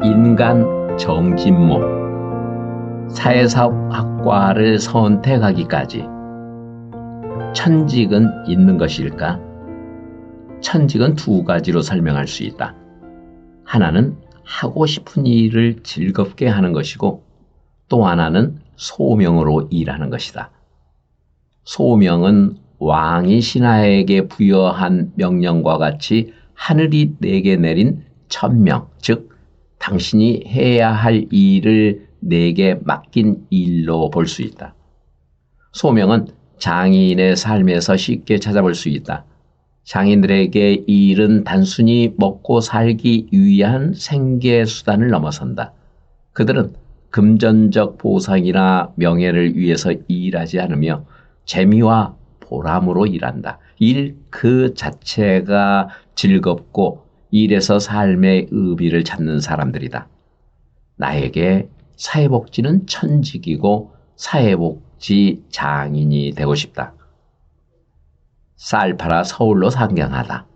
인간 정진모. 사회사업학과를 선택하기까지 천직은 있는 것일까? 천직은 두 가지로 설명할 수 있다. 하나는 하고 싶은 일을 즐겁게 하는 것이고, 또 하나는 소명으로 일하는 것이다. 소명은 왕이 신하에게 부여한 명령과 같이 하늘이 내게 내린 천명, 즉 당신이 해야 할 일을 내게 맡긴 일로 볼 수 있다. 소명은 장인의 삶에서 쉽게 찾아볼 수 있다. 장인들에게 이 일은 단순히 먹고 살기 위한 생계수단을 넘어선다. 그들은 금전적 보상이나 명예를 위해서 일하지 않으며 재미와 보람으로 일한다. 일 그 자체가 즐겁고 일에서 삶의 의미를 찾는 사람들이다. 나에게 사회복지는 천직이고 사회복지 장인이 되고 싶다. 쌀 팔아 서울로 상경하다.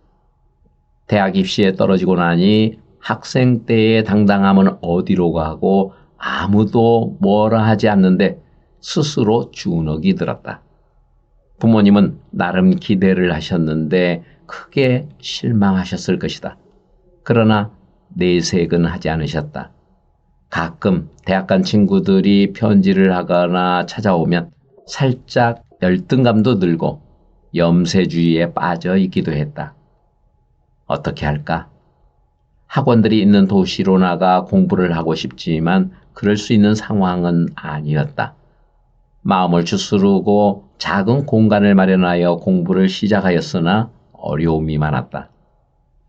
대학 입시에 떨어지고 나니 학생 때의 당당함은 어디로 가고 아무도 뭐라 하지 않는데 스스로 주눅이 들었다. 부모님은 나름 기대를 하셨는데 크게 실망하셨을 것이다. 그러나 내색은 하지 않으셨다. 가끔 대학 간 친구들이 편지를 하거나 찾아오면 살짝 열등감도 들고 염세주의에 빠져 있기도 했다. 어떻게 할까? 학원들이 있는 도시로 나가 공부를 하고 싶지만 그럴 수 있는 상황은 아니었다. 마음을 추스르고 작은 공간을 마련하여 공부를 시작하였으나 어려움이 많았다.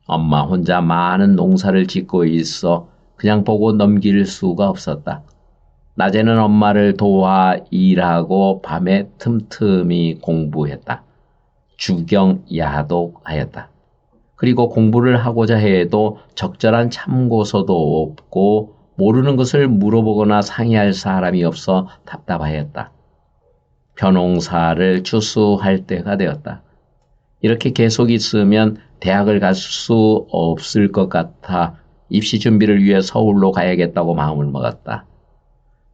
엄마 혼자 많은 농사를 짓고 있어 그냥 보고 넘길 수가 없었다. 낮에는 엄마를 도와 일하고 밤에 틈틈이 공부했다. 주경 야독하였다. 그리고 공부를 하고자 해도 적절한 참고서도 없고 모르는 것을 물어보거나 상의할 사람이 없어 답답하였다. 벼농사를 추수할 때가 되었다. 이렇게 계속 있으면 대학을 갈 수 없을 것 같아 입시 준비를 위해 서울로 가야겠다고 마음을 먹었다.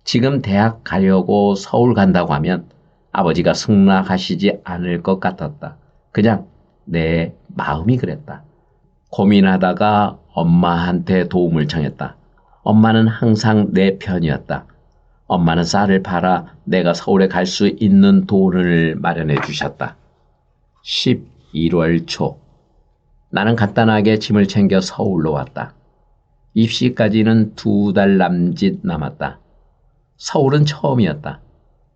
지금 대학 가려고 서울 간다고 하면 아버지가 승낙하시지 않을 것 같았다. 그냥 내 마음이 그랬다. 고민하다가 엄마한테 도움을 청했다. 엄마는 항상 내 편이었다. 엄마는 쌀을 팔아 내가 서울에 갈 수 있는 돈을 마련해 주셨다. 11월 초. 나는 간단하게 짐을 챙겨 서울로 왔다. 입시까지는 2달 남짓 남았다. 서울은 처음이었다.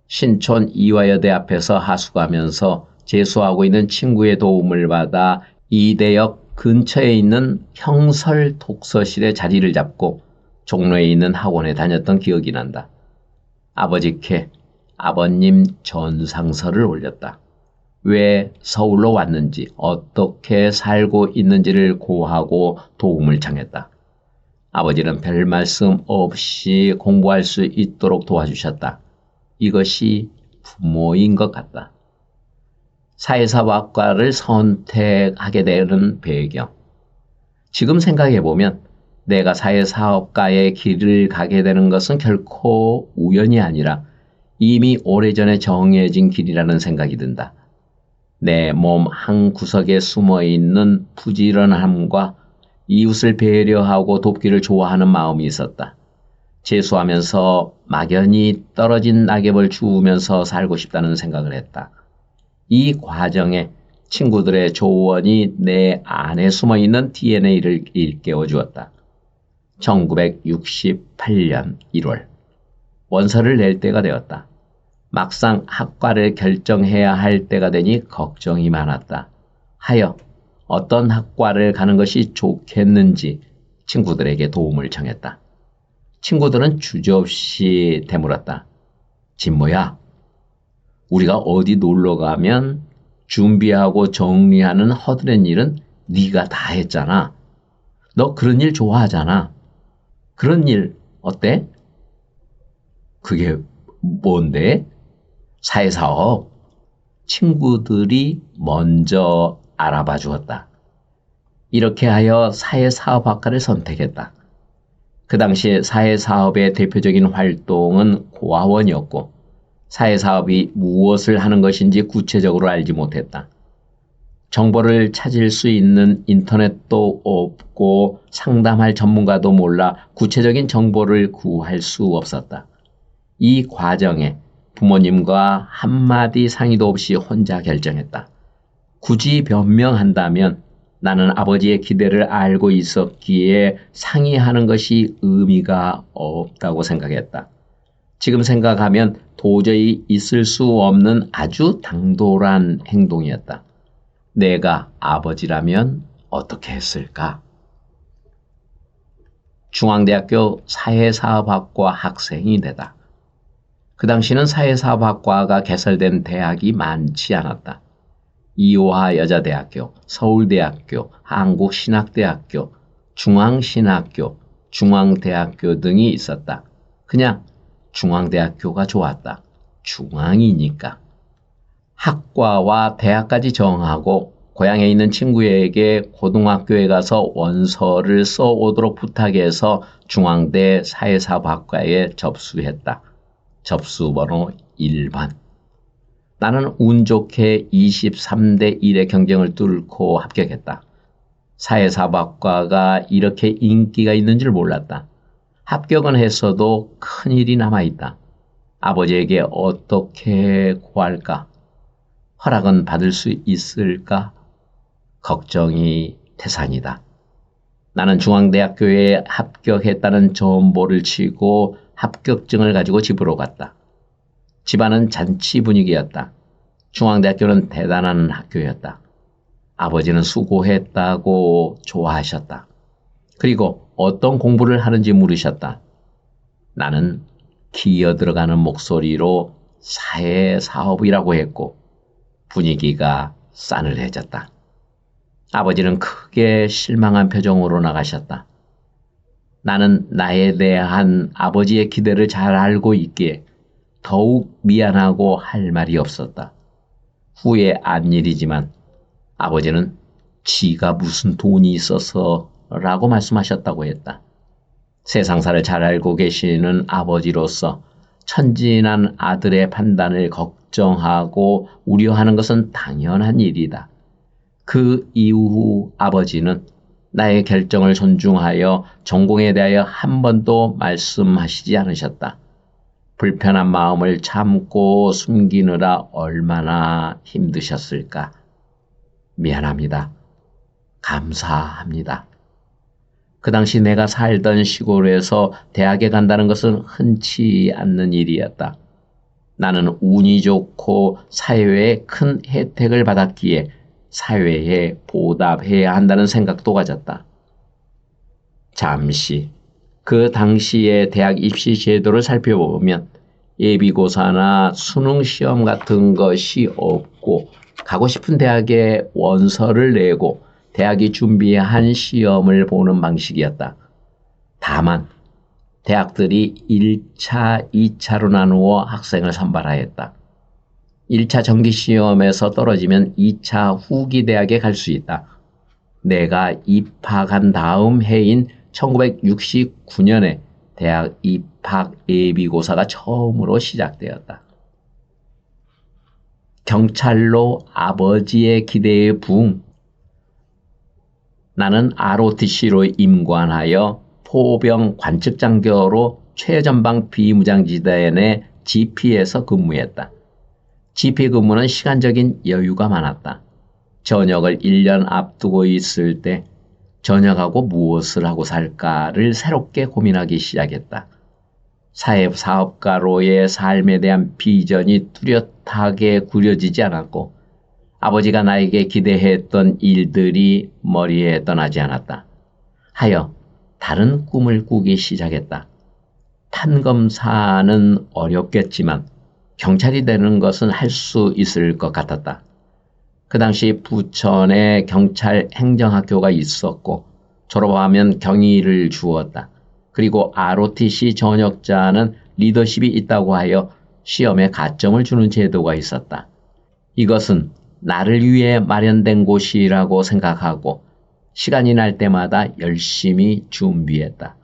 신촌 이화여대 앞에서 하숙하면서 재수하고 있는 친구의 도움을 받아 이대역 근처에 있는 형설 독서실에 자리를 잡고 종로에 있는 학원에 다녔던 기억이 난다. 아버지께 아버님 전상서를 올렸다. 왜 서울로 왔는지, 어떻게 살고 있는지를 고하고 도움을 청했다. 아버지는 별 말씀 없이 공부할 수 있도록 도와주셨다. 이것이 부모인 것 같다. 사회사업학과를 선택하게 되는 배경. 지금 생각해보면 내가 사회사업가의 길을 가게 되는 것은 결코 우연이 아니라 이미 오래전에 정해진 길이라는 생각이 든다. 내 몸 한 구석에 숨어있는 부지런함과 이웃을 배려하고 돕기를 좋아하는 마음이 있었다. 재수하면서 막연히 떨어진 낙엽을 주우면서 살고 싶다는 생각을 했다. 이 과정에 친구들의 조언이 내 안에 숨어있는 DNA를 일깨워 주었다. 1968년 1월 원서를 낼 때가 되었다. 막상 학과를 결정해야 할 때가 되니 걱정이 많았다. 하여 어떤 학과를 가는 것이 좋겠는지 친구들에게 도움을 청했다. 친구들은 주저없이 되물었다. 진모야, 우리가 어디 놀러 가면 준비하고 정리하는 허드렛 일은 네가 다 했잖아. 너 그런 일 좋아하잖아. 그런 일 어때? 그게 뭔데? 사회사업. 친구들이 먼저 알아봐 주었다. 이렇게 하여 사회사업학과를 선택했다. 그 당시 사회사업의 대표적인 활동은 고아원이었고 사회사업이 무엇을 하는 것인지 구체적으로 알지 못했다. 정보를 찾을 수 있는 인터넷도 없고 상담할 전문가도 몰라 구체적인 정보를 구할 수 없었다. 이 과정에 부모님과 한마디 상의도 없이 혼자 결정했다. 굳이 변명한다면 나는 아버지의 기대를 알고 있었기에 상의하는 것이 의미가 없다고 생각했다. 지금 생각하면 도저히 있을 수 없는 아주 당돌한 행동이었다. 내가 아버지라면 어떻게 했을까? 중앙대학교 사회사업학과 학생이 되다. 그 당시는 사회사업학과가 개설된 대학이 많지 않았다. 이화 여자대학교, 서울대학교, 한국신학대학교, 중앙신학교, 중앙대학교 등이 있었다. 그냥 중앙대학교가 좋았다. 중앙이니까. 학과와 대학까지 정하고 고향에 있는 친구에게 고등학교에 가서 원서를 써오도록 부탁해서 중앙대 사회사업학과에 접수했다. 접수번호 1번. 나는 운 좋게 23대 1의 경쟁을 뚫고 합격했다. 사회사업학과가 이렇게 인기가 있는 줄 몰랐다. 합격은 했어도 큰일이 남아있다. 아버지에게 어떻게 구할까? 허락은 받을 수 있을까? 걱정이 태산이다. 나는 중앙대학교에 합격했다는 전보를 치고 합격증을 가지고 집으로 갔다. 집안은 잔치 분위기였다. 중앙대학교는 대단한 학교였다. 아버지는 수고했다고 좋아하셨다. 그리고 어떤 공부를 하는지 물으셨다. 나는 기어 들어가는 목소리로 사회사업이라고 했고 분위기가 싸늘해졌다. 아버지는 크게 실망한 표정으로 나가셨다. 나는 나에 대한 아버지의 기대를 잘 알고 있기에 더욱 미안하고 할 말이 없었다. 후에 안 일이지만 아버지는 지가 무슨 돈이 있어서 라고 말씀하셨다고 했다. 세상사를 잘 알고 계시는 아버지로서 천진한 아들의 판단을 걱정하고 우려하는 것은 당연한 일이다. 그 이후 아버지는 나의 결정을 존중하여 전공에 대하여 한 번도 말씀하시지 않으셨다. 불편한 마음을 참고 숨기느라 얼마나 힘드셨을까. 미안합니다. 감사합니다. 그 당시 내가 살던 시골에서 대학에 간다는 것은 흔치 않는 일이었다. 나는 운이 좋고 사회에 큰 혜택을 받았기에 사회에 보답해야 한다는 생각도 가졌다. 잠시 그 당시의 대학 입시 제도를 살펴보면 예비고사나 수능시험 같은 것이 없고 가고 싶은 대학에 원서를 내고 대학이 준비한 시험을 보는 방식이었다. 다만 대학들이 1차, 2차로 나누어 학생을 선발하였다. 1차 정기시험에서 떨어지면 2차 후기 대학에 갈 수 있다. 내가 입학한 다음 해인 1969년에 대학 입학 예비고사가 처음으로 시작되었다. 경찰로 아버지의 기대에 부응 나는 ROTC로 임관하여 포병 관측장교로 최전방 비무장지대 내 GP에서 근무했다. GP 근무는 시간적인 여유가 많았다. 전역을 1년 앞두고 있을 때 전역하고 무엇을 하고 살까를 새롭게 고민하기 시작했다. 사회사업가로의 삶에 대한 비전이 뚜렷하게 그려지지 않았고 아버지가 나에게 기대했던 일들이 머리에 떠나지 않았다. 하여 다른 꿈을 꾸기 시작했다. 판검사는 어렵겠지만 경찰이 되는 것은 할 수 있을 것 같았다. 그 당시 부천에 경찰 행정학교가 있었고 졸업하면 경위를 주었다. 그리고 ROTC 전역자는 리더십이 있다고 하여 시험에 가점을 주는 제도가 있었다. 이것은 나를 위해 마련된 곳이라고 생각하고 시간이 날 때마다 열심히 준비했다.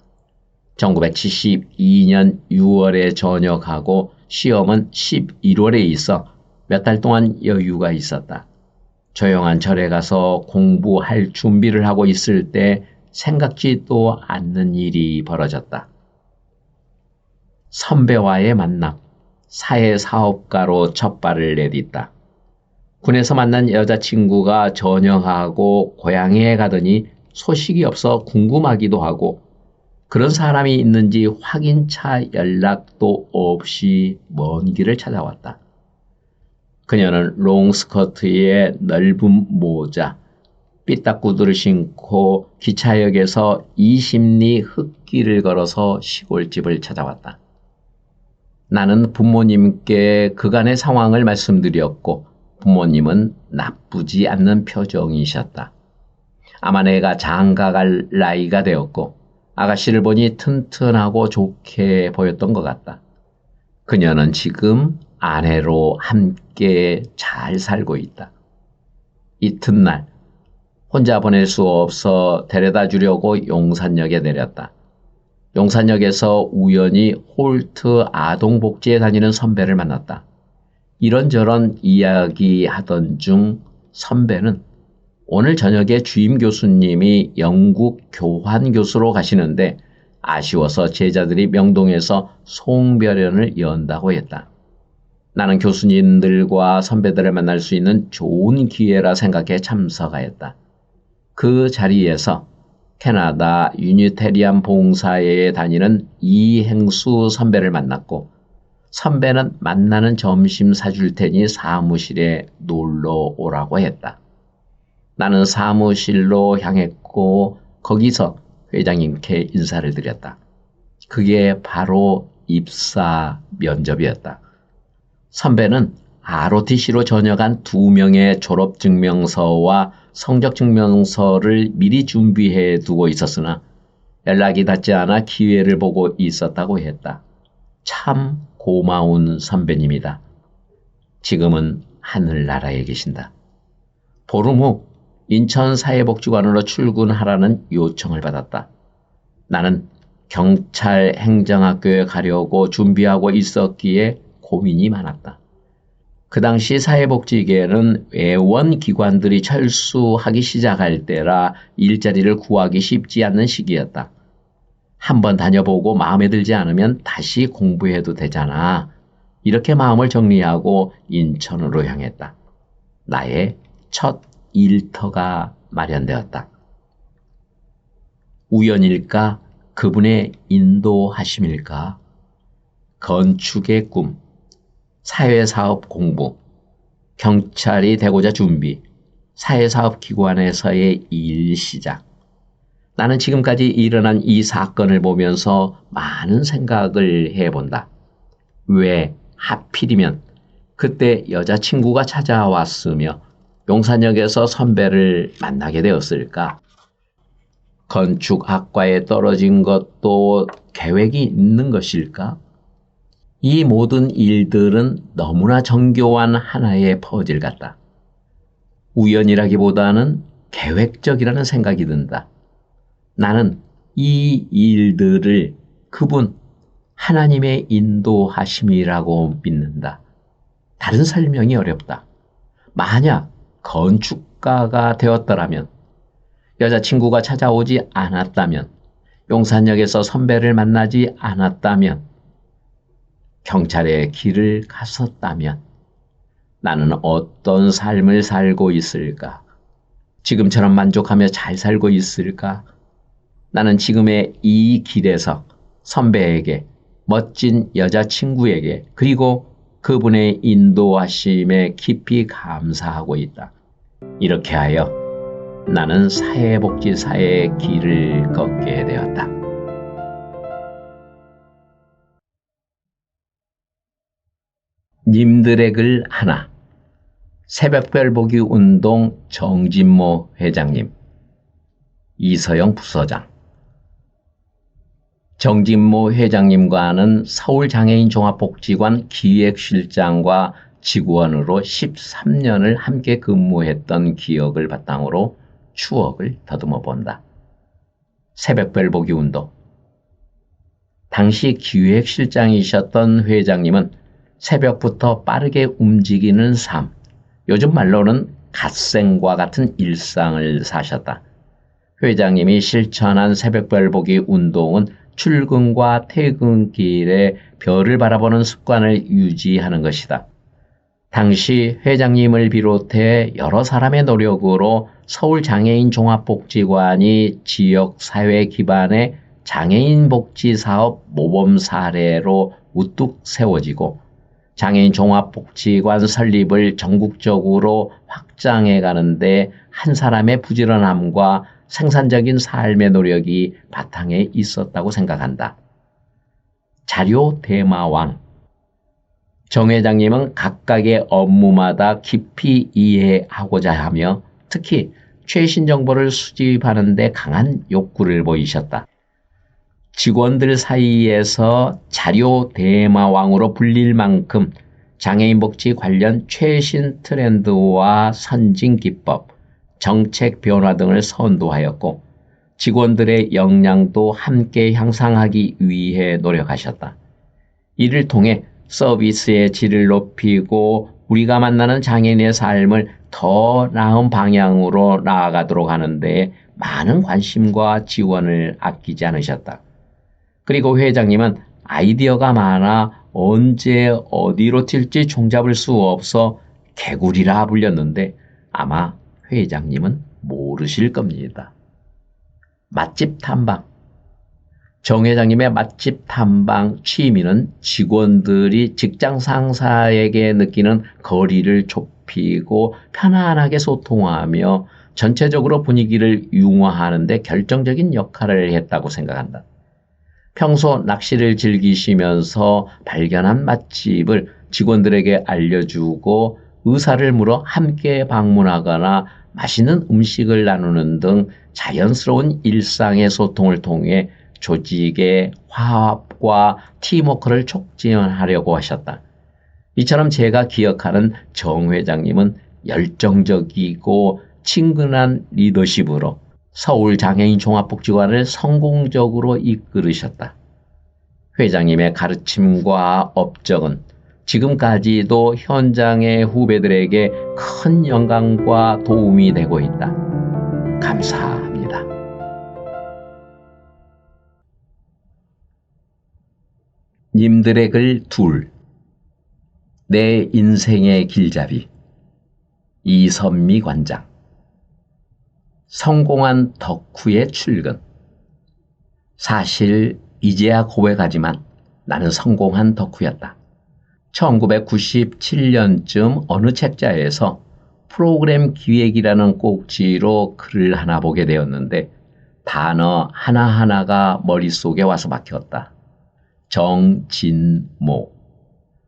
1972년 6월에 전역하고 시험은 11월에 있어 몇 달 동안 여유가 있었다. 조용한 절에 가서 공부할 준비를 하고 있을 때 생각지도 않는 일이 벌어졌다. 선배와의 만남, 사회사업가로 첫 발을 내딛다. 군에서 만난 여자친구가 전역하고 고향에 가더니 소식이 없어 궁금하기도 하고 그런 사람이 있는지 확인차 연락도 없이 먼 길을 찾아왔다. 그녀는 롱스커트에 넓은 모자, 삐딱구두를 신고 기차역에서 20리 흙길을 걸어서 시골집을 찾아왔다. 나는 부모님께 그간의 상황을 말씀드렸고 부모님은 나쁘지 않는 표정이셨다. 아마 내가 장가갈 나이가 되었고 아가씨를 보니 튼튼하고 좋게 보였던 것 같다. 그녀는 지금 아내로 함께 잘 살고 있다. 이튿날 혼자 보낼 수 없어 데려다 주려고 용산역에 내렸다. 용산역에서 우연히 홀트 아동복지에 다니는 선배를 만났다. 이런저런 이야기하던 중 선배는 오늘 저녁에 주임 교수님이 영국 교환 교수로 가시는데 아쉬워서 제자들이 명동에서 송별회를 연다고 했다. 나는 교수님들과 선배들을 만날 수 있는 좋은 기회라 생각해 참석하였다. 그 자리에서 캐나다 유니테리안 봉사회에 다니는 이행수 선배를 만났고 선배는 만나는 점심 사줄 테니 사무실에 놀러 오라고 했다. 나는 사무실로 향했고 거기서 회장님께 인사를 드렸다. 그게 바로 입사 면접이었다. 선배는 ROTC로 전역한 2명의 졸업증명서와 성적증명서를 미리 준비해 두고 있었으나 연락이 닿지 않아 기회를 보고 있었다고 했다. 참 고마운 선배님이다. 지금은 하늘나라에 계신다. 보름 후 인천사회복지관으로 출근하라는 요청을 받았다. 나는 경찰 행정학교에 가려고 준비하고 있었기에 고민이 많았다. 그 당시 사회복지계에는 외원기관들이 철수하기 시작할 때라 일자리를 구하기 쉽지 않는 시기였다. 한번 다녀보고 마음에 들지 않으면 다시 공부해도 되잖아. 이렇게 마음을 정리하고 인천으로 향했다. 나의 첫 일터가 마련되었다. 우연일까? 그분의 인도하심일까? 건축의 꿈, 사회사업 공부, 경찰이 되고자 준비, 사회사업기관에서의 일 시작. 나는 지금까지 일어난 이 사건을 보면서 많은 생각을 해본다. 왜 하필이면 그때 여자친구가 찾아왔으며 용산역에서 선배를 만나게 되었을까? 건축학과에 떨어진 것도 계획이 있는 것일까? 이 모든 일들은 너무나 정교한 하나의 퍼즐 같다. 우연이라기보다는 계획적이라는 생각이 든다. 나는 이 일들을 그분 하나님의 인도하심이라고 믿는다. 다른 설명이 어렵다. 만약 건축가가 되었더라면, 여자친구가 찾아오지 않았다면, 용산역에서 선배를 만나지 않았다면, 경찰의 길을 갔었다면 나는 어떤 삶을 살고 있을까? 지금처럼 만족하며 잘 살고 있을까? 나는 지금의 이 길에서 선배에게, 멋진 여자친구에게, 그리고 그분의 인도하심에 깊이 감사하고 있다. 이렇게 하여 나는 사회복지사의 길을 걷게 되었다. 님들의 글 하나. 새벽별 보기 운동 정진모 회장님, 이서영 부서장. 정진모 회장님과는 서울장애인 종합복지관 기획실장과 직원으로 13년을 함께 근무했던 기억을 바탕으로 추억을 더듬어 본다. 새벽별 보기 운동. 당시 기획실장이셨던 회장님은 새벽부터 빠르게 움직이는 삶, 요즘 말로는 갓생과 같은 일상을 사셨다. 회장님이 실천한 새벽별보기 운동은 출근과 퇴근길에 별을 바라보는 습관을 유지하는 것이다. 당시 회장님을 비롯해 여러 사람의 노력으로 서울장애인 종합복지관이 지역 사회 기반의 장애인 복지 사업 모범 사례로 우뚝 세워지고 장애인 종합복지관 설립을 전국적으로 확장해 가는데 한 사람의 부지런함과 생산적인 삶의 노력이 바탕에 있었다고 생각한다. 자료 대마왕. 정 회장님은 각각의 업무마다 깊이 이해하고자 하며 특히 최신 정보를 수집하는 데 강한 욕구를 보이셨다. 직원들 사이에서 자료 대마왕으로 불릴 만큼 장애인 복지 관련 최신 트렌드와 선진 기법, 정책 변화 등을 선도하였고 직원들의 역량도 함께 향상하기 위해 노력하셨다. 이를 통해 서비스의 질을 높이고 우리가 만나는 장애인의 삶을 더 나은 방향으로 나아가도록 하는데 많은 관심과 지원을 아끼지 않으셨다. 그리고 회장님은 아이디어가 많아 언제 어디로 튈지 종잡을 수 없어 개구리라 불렸는데 아마 회장님은 모르실 겁니다. 맛집 탐방. 정 회장님의 맛집 탐방 취미는 직원들이 직장 상사에게 느끼는 거리를 좁히고 편안하게 소통하며 전체적으로 분위기를 융화하는 데 결정적인 역할을 했다고 생각한다. 평소 낚시를 즐기시면서 발견한 맛집을 직원들에게 알려주고 의사를 물어 함께 방문하거나 맛있는 음식을 나누는 등 자연스러운 일상의 소통을 통해 조직의 화합과 팀워크를 촉진하려고 하셨다. 이처럼 제가 기억하는 정 회장님은 열정적이고 친근한 리더십으로 서울장애인 종합복지관을 성공적으로 이끌으셨다. 회장님의 가르침과 업적은 지금까지도 현장의 후배들에게 큰 영광과 도움이 되고 있다. 감사합니다. 님들의 글 둘. 내 인생의 길잡이. 이선미 관장. 성공한 덕후의 출근. 사실 이제야 고백하지만 나는 성공한 덕후였다. 1997년쯤 어느 책자에서 프로그램 기획이라는 꼭지로 글을 하나 보게 되었는데 단어 하나하나가 머릿속에 와서 막혔다. 정진모.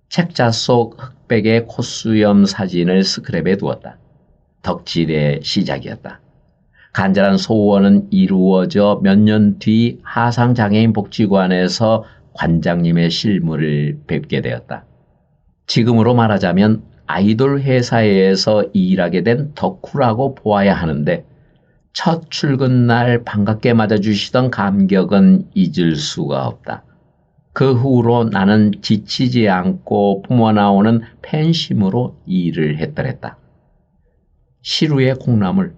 책자 속 흑백의 콧수염 사진을 스크랩에 두었다. 덕질의 시작이었다. 간절한 소원은 이루어져 몇 년 뒤 하상장애인 복지관에서 관장님의 실물을 뵙게 되었다. 지금으로 말하자면 아이돌 회사에서 일하게 된 덕후라고 보아야 하는데 첫 출근 날 반갑게 맞아주시던 감격은 잊을 수가 없다. 그 후로 나는 지치지 않고 뿜어나오는 팬심으로 일을 했더랬다. 시루의 콩나물.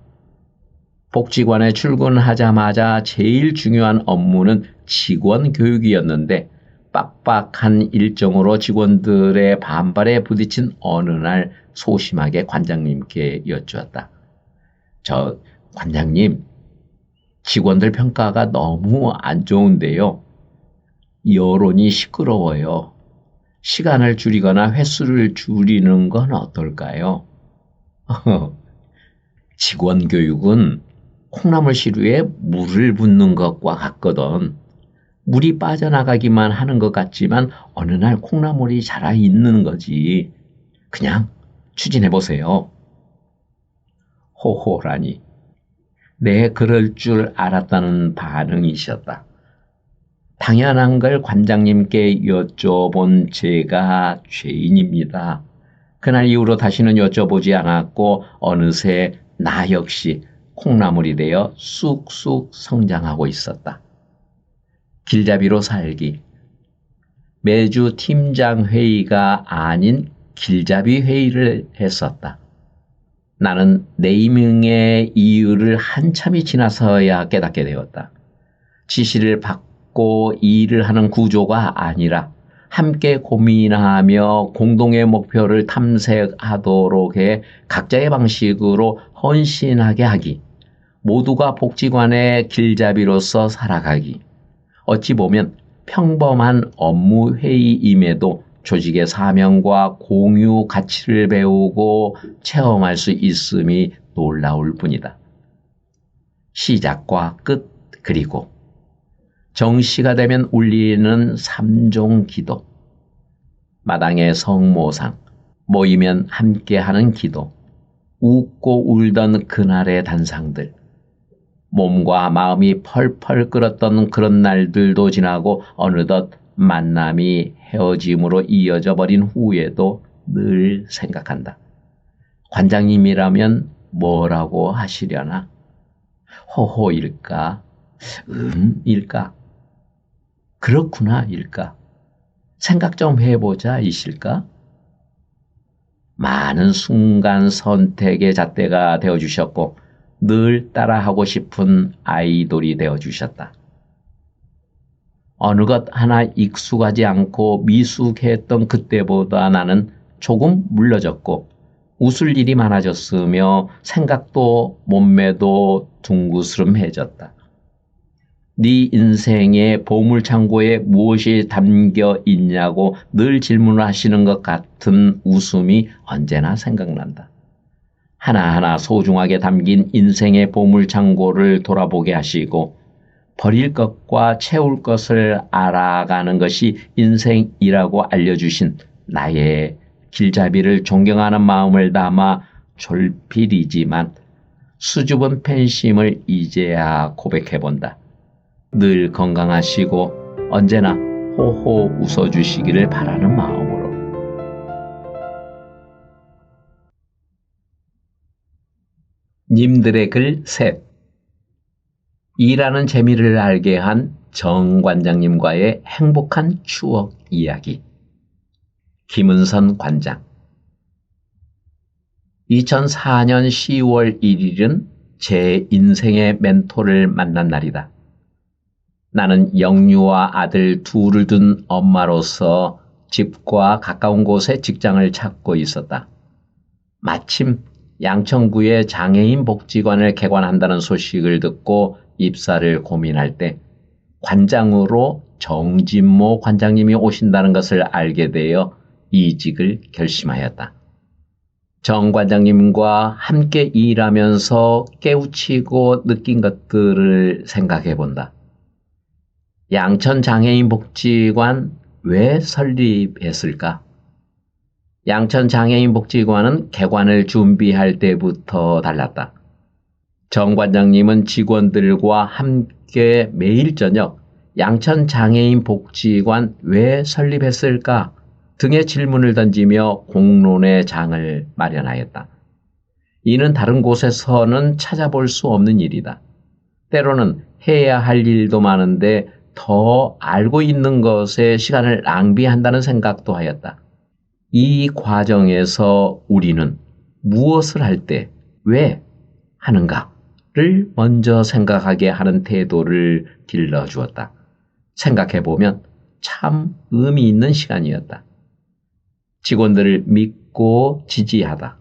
복지관에 출근하자마자 제일 중요한 업무는 직원 교육이었는데 빡빡한 일정으로 직원들의 반발에 부딪힌 어느 날 소심하게 관장님께 여쭈었다. 저 관장님, 직원들 평가가 너무 안 좋은데요. 여론이 시끄러워요. 시간을 줄이거나 횟수를 줄이는 건 어떨까요? 직원 교육은 콩나물 시루에 물을 붓는 것과 같거든. 물이 빠져나가기만 하는 것 같지만 어느 날 콩나물이 자라 있는 거지. 그냥 추진해보세요. 호호라니. 내 그럴 줄 알았다는 반응이셨다. 당연한 걸 관장님께 여쭤본 제가 죄인입니다. 그날 이후로 다시는 여쭤보지 않았고 어느새 나 역시 콩나물이 되어 쑥쑥 성장하고 있었다. 길잡이로 살기. 매주 팀장 회의가 아닌 길잡이 회의를 했었다. 나는 네이밍의 이유를 한참이 지나서야 깨닫게 되었다. 지시를 받고 일을 하는 구조가 아니라 함께 고민하며 공동의 목표를 탐색하도록 해 각자의 방식으로 헌신하게 하기. 모두가 복지관의 길잡이로서 살아가기. 어찌 보면 평범한 업무 회의임에도 조직의 사명과 공유 가치를 배우고 체험할 수 있음이 놀라울 뿐이다. 시작과 끝 그리고 정시가 되면 울리는 3종 기도, 마당의 성모상, 모이면 함께하는 기도, 웃고 울던 그날의 단상들, 몸과 마음이 펄펄 끓었던 그런 날들도 지나고 어느덧 만남이 헤어짐으로 이어져 버린 후에도 늘 생각한다. 관장님이라면 뭐라고 하시려나? 호호일까? 일까? 그렇구나 일까? 생각 좀 해보자 이실까? 많은 순간 선택의 잣대가 되어주셨고 늘 따라하고 싶은 아이돌이 되어주셨다. 어느 것 하나 익숙하지 않고 미숙했던 그때보다 나는 조금 물러졌고 웃을 일이 많아졌으며 생각도 몸매도 둥그스름해졌다. 네 인생의 보물창고에 무엇이 담겨 있냐고 늘 질문을 하시는 것 같은 웃음이 언제나 생각난다. 하나하나 소중하게 담긴 인생의 보물창고를 돌아보게 하시고 버릴 것과 채울 것을 알아가는 것이 인생이라고 알려주신 나의 길잡이를 존경하는 마음을 담아 졸필이지만 수줍은 팬심을 이제야 고백해본다. 늘 건강하시고 언제나 호호 웃어주시기를 바라는 마음으로. 님들의 글 셋. 일하는 재미를 알게 한 정 관장님과의 행복한 추억 이야기. 김은선 관장. 2004년 10월 1일은 제 인생의 멘토를 만난 날이다. 나는 영유아 아들 둘을 둔 엄마로서 집과 가까운 곳에 직장을 찾고 있었다. 마침 양천구에 장애인 복지관을 개관한다는 소식을 듣고 입사를 고민할 때 관장으로 정진모 관장님이 오신다는 것을 알게 되어 이직을 결심하였다. 정 관장님과 함께 일하면서 깨우치고 느낀 것들을 생각해 본다. 양천장애인복지관 왜 설립했을까? 양천장애인복지관은 개관을 준비할 때부터 달랐다. 정 관장님은 직원들과 함께 매일 저녁 양천장애인복지관 왜 설립했을까 등의 질문을 던지며 공론의 장을 마련하였다. 이는 다른 곳에서는 찾아볼 수 없는 일이다. 때로는 해야 할 일도 많은데 더 알고 있는 것에 시간을 낭비한다는 생각도 하였다. 이 과정에서 우리는 무엇을 할 때 왜 하는가를 먼저 생각하게 하는 태도를 길러주었다. 생각해보면 참 의미 있는 시간이었다. 직원들을 믿고 지지하다.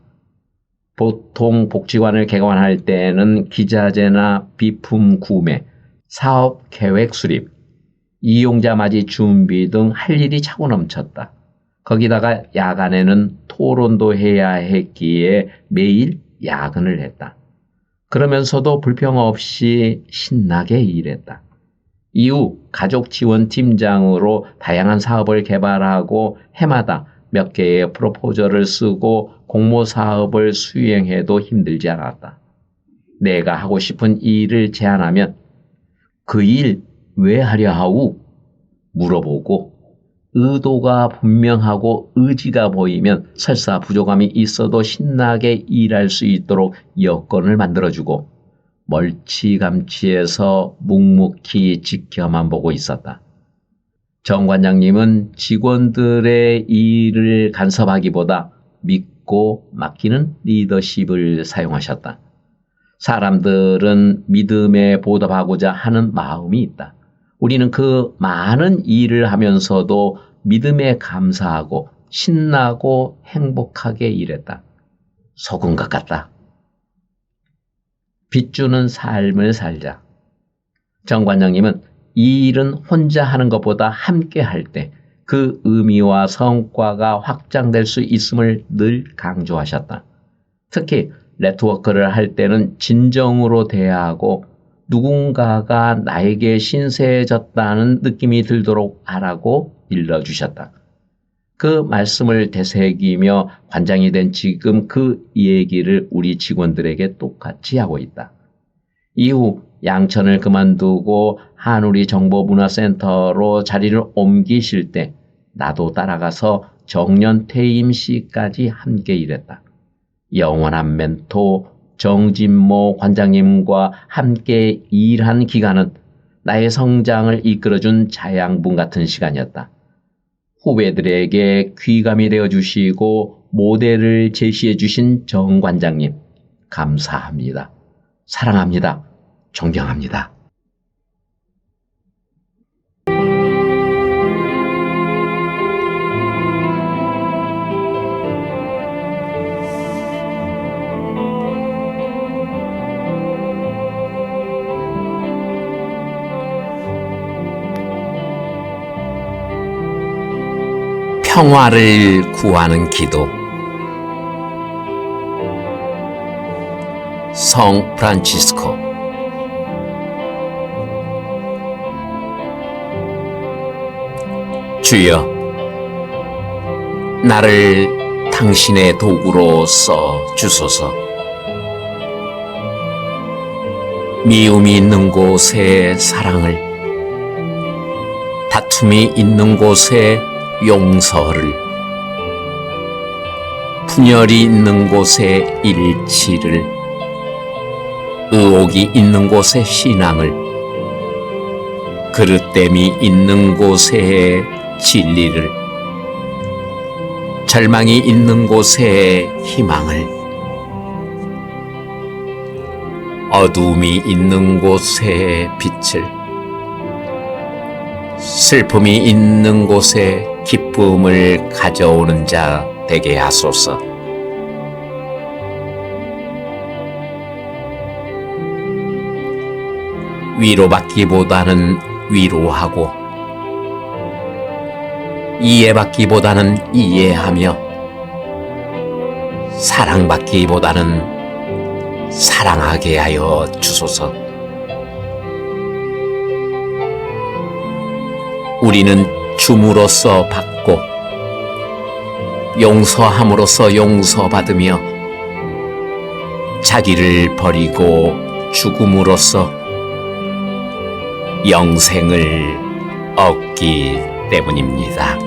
보통 복지관을 개관할 때는 기자재나 비품 구매, 사업 계획 수립, 이용자 맞이 준비 등 할 일이 차고 넘쳤다. 거기다가 야간에는 토론도 해야 했기에 매일 야근을 했다. 그러면서도 불평 없이 신나게 일했다. 이후 가족지원팀장으로 다양한 사업을 개발하고 해마다 몇 개의 프로포저를 쓰고 공모사업을 수행해도 힘들지 않았다. 내가 하고 싶은 일을 제안하면 그 일 왜 하려 하우? 물어보고 의도가 분명하고 의지가 보이면 설사 부족함이 있어도 신나게 일할 수 있도록 여건을 만들어주고 멀찌감치해서 묵묵히 지켜만 보고 있었다. 정 관장님은 직원들의 일을 간섭하기보다 믿고 맡기는 리더십을 사용하셨다. 사람들은 믿음에 보답하고자 하는 마음이 있다. 우리는 그 많은 일을 하면서도 믿음에 감사하고 신나고 행복하게 일했다. 속은 것 같다. 빚주는 삶을 살자. 정 관장님은 이 일은 혼자 하는 것보다 함께 할 때 그 의미와 성과가 확장될 수 있음을 늘 강조하셨다. 특히 네트워크를 할 때는 진정으로 대하고 누군가가 나에게 신세해졌다는 느낌이 들도록 하라고 일러주셨다. 그 말씀을 되새기며 관장이 된 지금 그 얘기를 우리 직원들에게 똑같이 하고 있다. 이후 양천을 그만두고 한우리 정보문화센터로 자리를 옮기실 때 나도 따라가서 정년 퇴임 시까지 함께 일했다. 영원한 멘토 정진모 관장님과 함께 일한 기간은 나의 성장을 이끌어준 자양분 같은 시간이었다. 후배들에게 귀감이 되어주시고 모델을 제시해주신 정 관장님, 감사합니다. 사랑합니다. 존경합니다. 평화를 구하는 기도. 성 프란치스코. 주여, 나를 당신의 도구로 써 주소서. 미움이 있는 곳에 사랑을, 다툼이 있는 곳에 용서를, 분열이 있는 곳에 일치를, 의혹이 있는 곳에 신앙을, 그릇됨이 있는 곳에 진리를, 절망이 있는 곳에 희망을, 어두움이 있는 곳에 빛을, 슬픔이 있는 곳에 기쁨을 가져오는 자 되게 하소서. 위로받기보다는 위로하고, 이해받기보다는 이해하며, 사랑받기보다는 사랑하게 하여 주소서. 우리는 줌으로써 받고, 용서함으로써 용서받으며, 자기를 버리고 죽음으로써 영생을 얻기 때문입니다.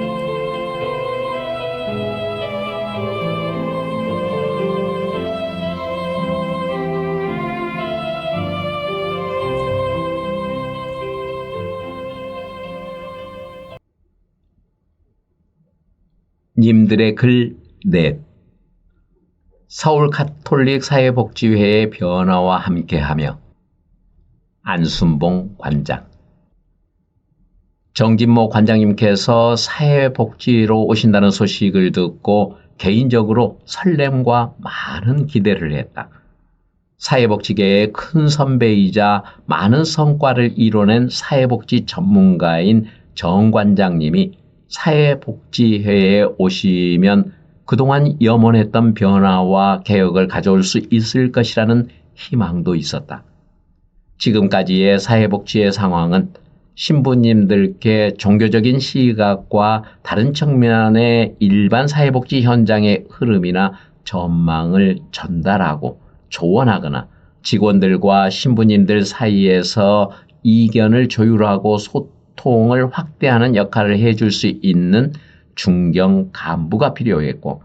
님들의 글 넷. 서울 가톨릭 사회복지회의 변화와 함께하며. 안순봉 관장. 정진모 관장님께서 사회복지로 오신다는 소식을 듣고 개인적으로 설렘과 많은 기대를 했다. 사회복지계의 큰 선배이자 많은 성과를 이뤄낸 사회복지 전문가인 정 관장님이 사회복지회에 오시면 그동안 염원했던 변화와 개혁을 가져올 수 있을 것이라는 희망도 있었다. 지금까지의 사회복지의 상황은 신부님들께 종교적인 시각과 다른 측면의 일반 사회복지 현장의 흐름이나 전망을 전달하고 조언하거나 직원들과 신부님들 사이에서 이견을 조율하고 소통을 확대하는 역할을 해줄 수 있는 중견 간부가 필요했고,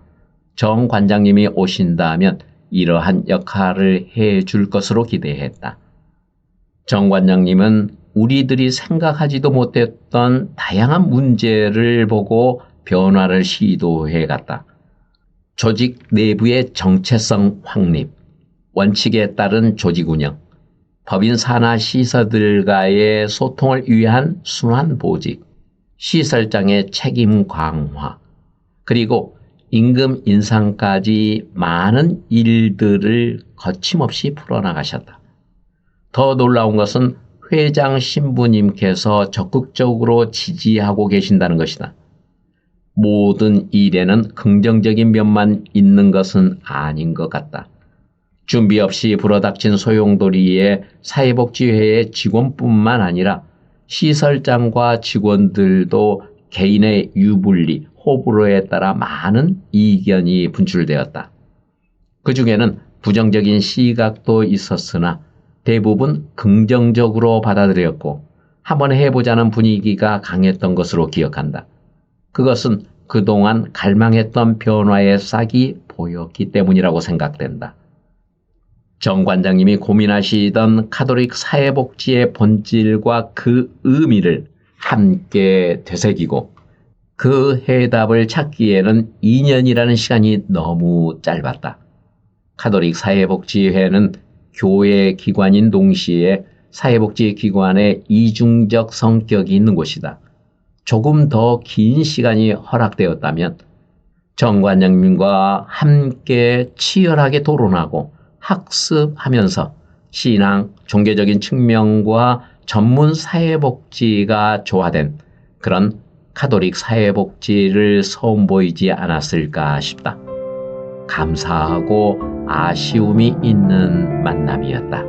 정 관장님이 오신다면 이러한 역할을 해줄 것으로 기대했다. 정 관장님은 우리들이 생각하지도 못했던 다양한 문제를 보고 변화를 시도해 갔다. 조직 내부의 정체성 확립, 원칙에 따른 조직 운영, 법인 산하 시설들과의 소통을 위한 순환 보직, 시설장의 책임 강화, 그리고 임금 인상까지 많은 일들을 거침없이 풀어나가셨다. 더 놀라운 것은 회장 신부님께서 적극적으로 지지하고 계신다는 것이다. 모든 일에는 긍정적인 면만 있는 것은 아닌 것 같다. 준비 없이 불어닥친 소용돌이에 사회복지회의 직원뿐만 아니라 시설장과 직원들도 개인의 유불리, 호불호에 따라 많은 이견이 분출되었다. 그 중에는 부정적인 시각도 있었으나 대부분 긍정적으로 받아들였고 한번 해보자는 분위기가 강했던 것으로 기억한다. 그것은 그동안 갈망했던 변화의 싹이 보였기 때문이라고 생각된다. 정 관장님이 고민하시던 카톨릭 사회복지의 본질과 그 의미를 함께 되새기고 그 해답을 찾기에는 2년이라는 시간이 너무 짧았다. 카톨릭 사회복지회는 교회 기관인 동시에 사회복지기관의 이중적 성격이 있는 곳이다. 조금 더 긴 시간이 허락되었다면 정 관장님과 함께 치열하게 토론하고 학습하면서 신앙, 종교적인 측면과 전문 사회복지가 조화된 그런 카톨릭 사회복지를 선보이지 않았을까 싶다. 감사하고 아쉬움이 있는 만남이었다.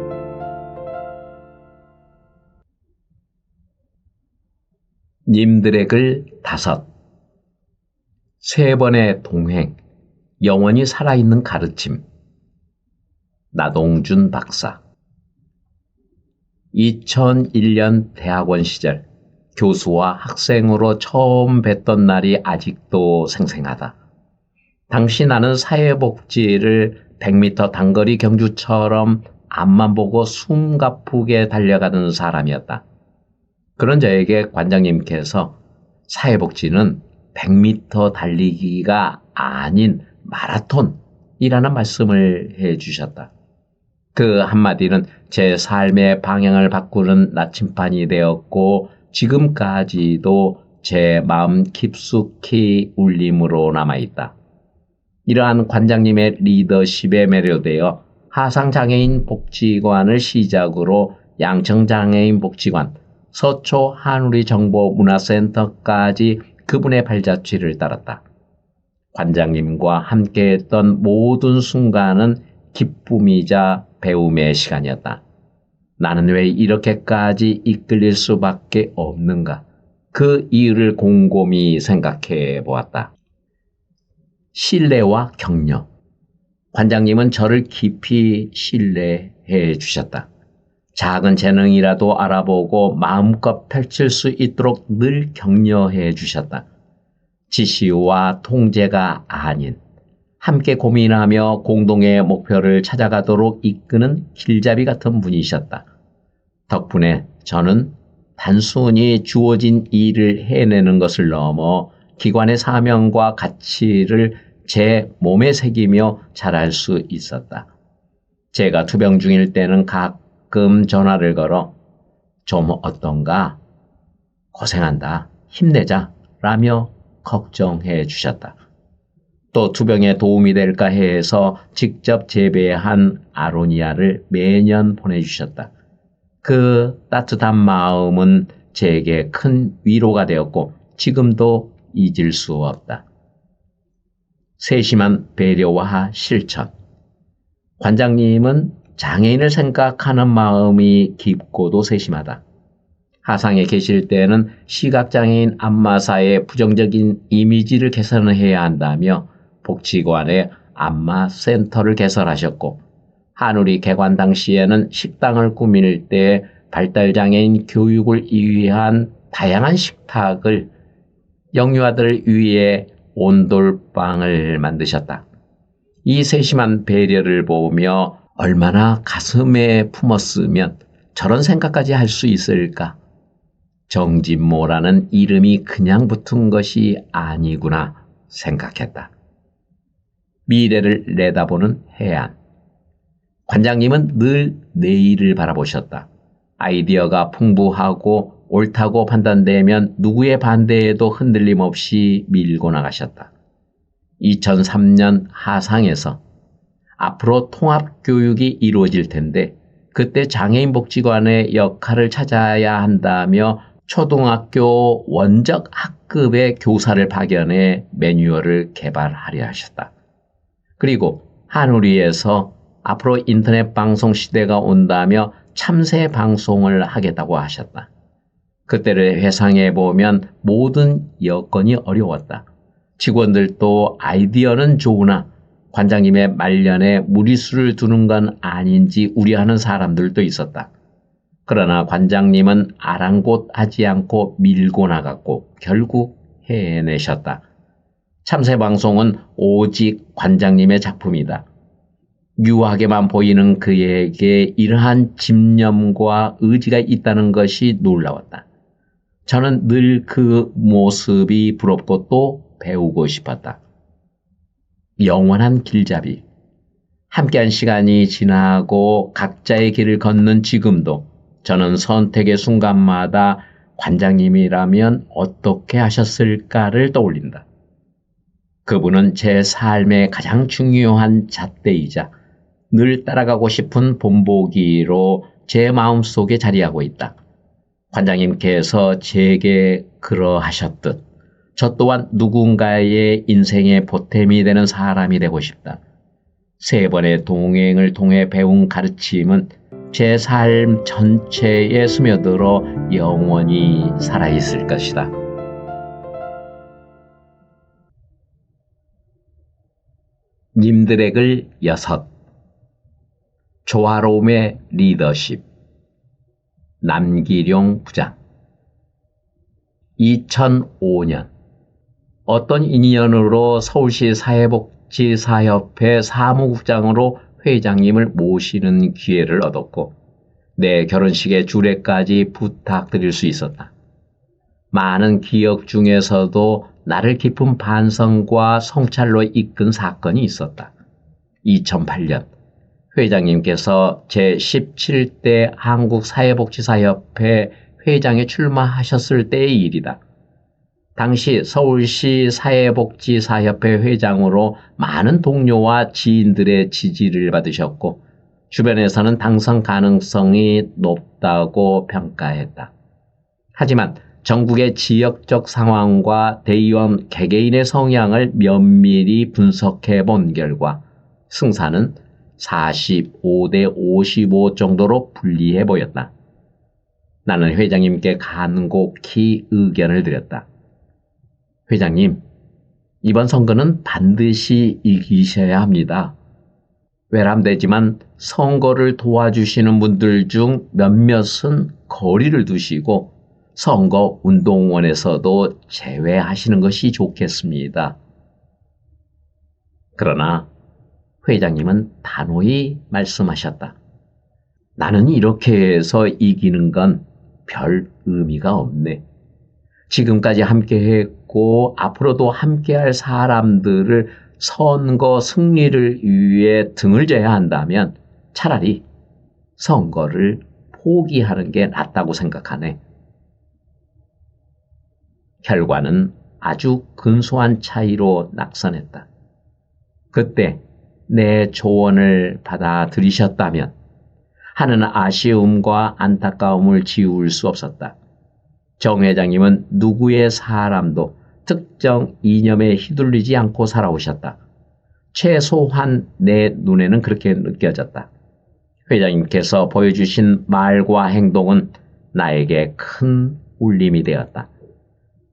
님들의 글 5. 3번의 동행, 영원히 살아있는 가르침. 나동준 박사. 2001년 대학원 시절 교수와 학생으로 처음 뵀던 날이 아직도 생생하다. 당시 나는 사회복지를 100m 단거리 경주처럼 앞만 보고 숨가쁘게 달려가는 사람이었다. 그런 저에게 관장님께서 사회복지는 100m 달리기가 아닌 마라톤이라는 말씀을 해주셨다. 그 한마디는 제 삶의 방향을 바꾸는 나침반이 되었고 지금까지도 제 마음 깊숙이 울림으로 남아있다. 이러한 관장님의 리더십에 매료되어 하상장애인 복지관을 시작으로 양청장애인 복지관, 서초 한우리 정보문화센터까지 그분의 발자취를 따랐다. 관장님과 함께했던 모든 순간은 기쁨이자 배움의 시간이었다. 나는 왜 이렇게까지 이끌릴 수밖에 없는가? 그 이유를 곰곰이 생각해 보았다. 신뢰와 격려. 관장님은 저를 깊이 신뢰해 주셨다. 작은 재능이라도 알아보고 마음껏 펼칠 수 있도록 늘 격려해 주셨다. 지시와 통제가 아닌 함께 고민하며 공동의 목표를 찾아가도록 이끄는 길잡이 같은 분이셨다. 덕분에 저는 단순히 주어진 일을 해내는 것을 넘어 기관의 사명과 가치를 제 몸에 새기며 잘할 수 있었다. 제가 투병 중일 때는 가끔 전화를 걸어 좀 어떤가? 고생한다. 힘내자. 라며 걱정해 주셨다. 또 투병에 도움이 될까 해서 직접 재배한 아로니아를 매년 보내주셨다. 그 따뜻한 마음은 제게 큰 위로가 되었고 지금도 잊을 수 없다. 세심한 배려와 실천. 관장님은 장애인을 생각하는 마음이 깊고도 세심하다. 하상에 계실 때는 시각장애인 안마사의 부정적인 이미지를 개선해야 한다며 복지관에 안마센터를 개설하셨고 한우리 개관 당시에는 식당을 꾸밀 때 발달장애인 교육을 위한 다양한 식탁을 영유아들을 위해 온돌방을 만드셨다. 이 세심한 배려를 보며 얼마나 가슴에 품었으면 저런 생각까지 할 수 있을까? 정진모라는 이름이 그냥 붙은 것이 아니구나 생각했다. 미래를 내다보는 해안. 관장님은 늘 내일을 바라보셨다. 아이디어가 풍부하고 옳다고 판단되면 누구의 반대에도 흔들림 없이 밀고 나가셨다. 2003년 하상에서 앞으로 통합교육이 이루어질 텐데 그때 장애인 복지관의 역할을 찾아야 한다며 초등학교 원적 학급의 교사를 파견해 매뉴얼을 개발하려 하셨다. 그리고 한우리에서 앞으로 인터넷 방송 시대가 온다며 참새 방송을 하겠다고 하셨다. 그때를 회상해 보면 모든 여건이 어려웠다. 직원들도 아이디어는 좋으나 관장님의 말년에 무리수를 두는 건 아닌지 우려하는 사람들도 있었다. 그러나 관장님은 아랑곳하지 않고 밀고 나갔고 결국 해내셨다. 참새방송은 오직 관장님의 작품이다. 유하게만 보이는 그에게 이러한 집념과 의지가 있다는 것이 놀라웠다. 저는 늘 그 모습이 부럽고 또 배우고 싶었다. 영원한 길잡이. 함께한 시간이 지나고 각자의 길을 걷는 지금도 저는 선택의 순간마다 관장님이라면 어떻게 하셨을까를 떠올린다. 그분은 제 삶의 가장 중요한 잣대이자 늘 따라가고 싶은 본보기로 제 마음속에 자리하고 있다. 관장님께서 제게 그러하셨듯 저 또한 누군가의 인생의 보탬이 되는 사람이 되고 싶다. 3번의 동행을 통해 배운 가르침은 제 삶 전체에 스며들어 영원히 살아있을 것이다. 님드래글 6. 조화로움의 리더십. 남기룡 부장. 2005년 어떤 인연으로 서울시 사회복지사협회 사무국장으로 회장님을 모시는 기회를 얻었고 내 결혼식의 주례까지 부탁드릴 수 있었다. 많은 기억 중에서도 나를 깊은 반성과 성찰로 이끈 사건이 있었다. 2008년 회장님께서 제17대 한국사회복지사협회 회장에 출마하셨을 때의 일이다. 당시 서울시 사회복지사협회 회장으로 많은 동료와 지인들의 지지를 받으셨고 주변에서는 당선 가능성이 높다고 평가했다. 하지만 전국의 지역적 상황과 대의원 개개인의 성향을 면밀히 분석해 본 결과 승산은 45대 55 정도로 불리해 보였다. 나는 회장님께 간곡히 의견을 드렸다. 회장님, 이번 선거는 반드시 이기셔야 합니다. 외람되지만 선거를 도와주시는 분들 중 몇몇은 거리를 두시고 선거운동원에서도 제외하시는 것이 좋겠습니다. 그러나 회장님은 단호히 말씀하셨다. 나는 이렇게 해서 이기는 건 별 의미가 없네. 지금까지 함께했고 앞으로도 함께할 사람들을 선거 승리를 위해 등을 져야 한다면 차라리 선거를 포기하는 게 낫다고 생각하네. 결과는 아주 근소한 차이로 낙선했다. 그때 내 조언을 받아들이셨다면 하는 아쉬움과 안타까움을 지울 수 없었다. 정 회장님은 누구의 사람도 특정 이념에 휘둘리지 않고 살아오셨다. 최소한 내 눈에는 그렇게 느껴졌다. 회장님께서 보여주신 말과 행동은 나에게 큰 울림이 되었다.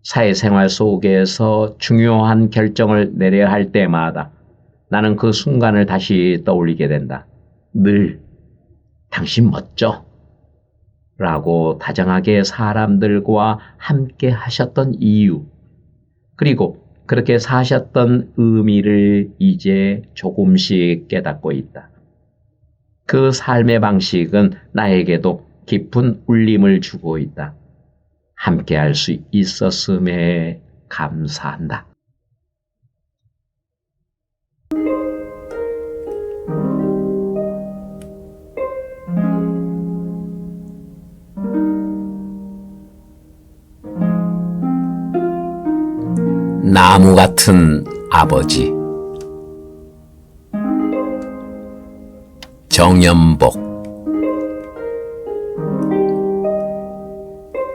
사회생활 속에서 중요한 결정을 내려야 할 때마다 나는 그 순간을 다시 떠올리게 된다. 늘 당신 멋져 라고 다정하게 사람들과 함께 하셨던 이유, 그리고 그렇게 사셨던 의미를 이제 조금씩 깨닫고 있다. 그 삶의 방식은 나에게도 깊은 울림을 주고 있다. 함께할 수 있었음에 감사한다. 나무 같은 아버지. 정연복.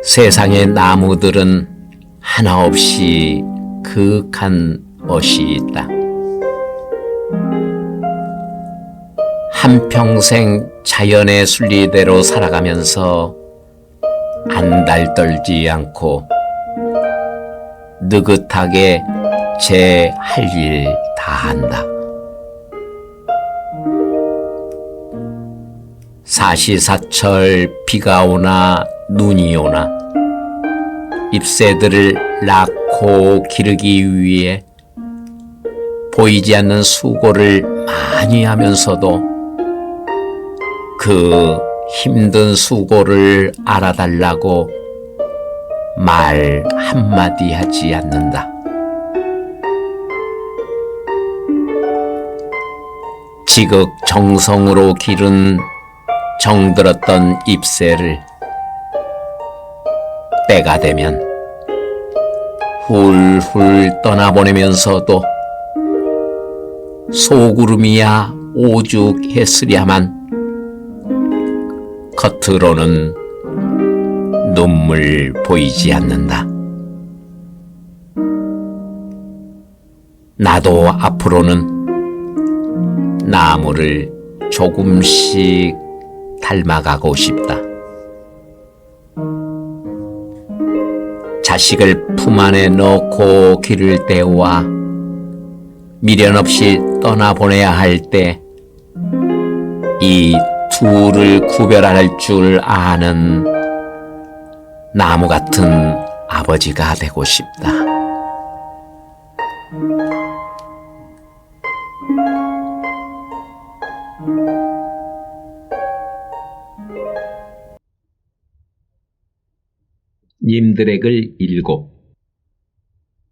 세상의 나무들은 하나 없이 그윽한 멋이 있다. 한평생 자연의 순리대로 살아가면서 안달떨지 않고 느긋하게 제 할 일 다 한다. 사시사철 비가 오나 눈이 오나 잎새들을 낳고 기르기 위해 보이지 않는 수고를 많이 하면서도 그 힘든 수고를 알아달라고 말 한마디 하지 않는다. 지극정성으로 기른 정들었던 잎새를 때가 되면 훌훌 떠나보내면서도 소구름이야 오죽했으랴만 겉으로는 눈물 보이지 않는다. 나도 앞으로는 나무를 조금씩 닮아가고 싶다. 자식을 품 안에 넣고 기를 때와 미련 없이 떠나보내야 할 때 이 둘을 구별할 줄 아는 나무 같은 아버지가 되고 싶다. 님드래글 7.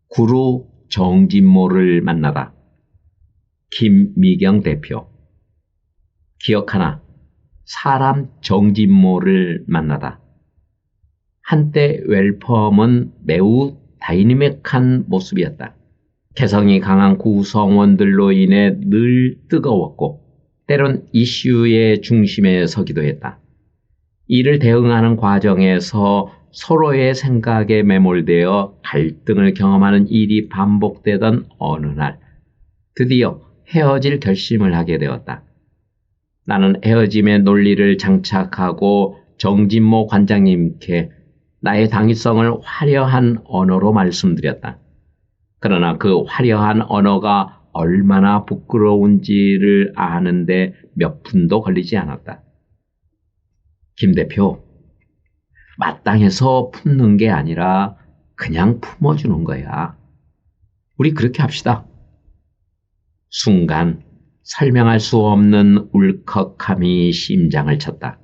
구루 정진모를 만나다. 김미경 대표. 기억하나 사람 정진모를 만나다. 한때 웰펌은 매우 다이내믹한 모습이었다. 개성이 강한 구성원들로 인해 늘 뜨거웠고 때론 이슈의 중심에 서기도 했다. 이를 대응하는 과정에서 서로의 생각에 매몰되어 갈등을 경험하는 일이 반복되던 어느 날 드디어 헤어질 결심을 하게 되었다. 나는 헤어짐의 논리를 장착하고 정진모 관장님께 나의 당위성을 화려한 언어로 말씀드렸다. 그러나 그 화려한 언어가 얼마나 부끄러운지를 아는데 몇 분도 걸리지 않았다. 김 대표, 마땅해서 품는 게 아니라 그냥 품어주는 거야. 우리 그렇게 합시다. 순간 설명할 수 없는 울컥함이 심장을 쳤다.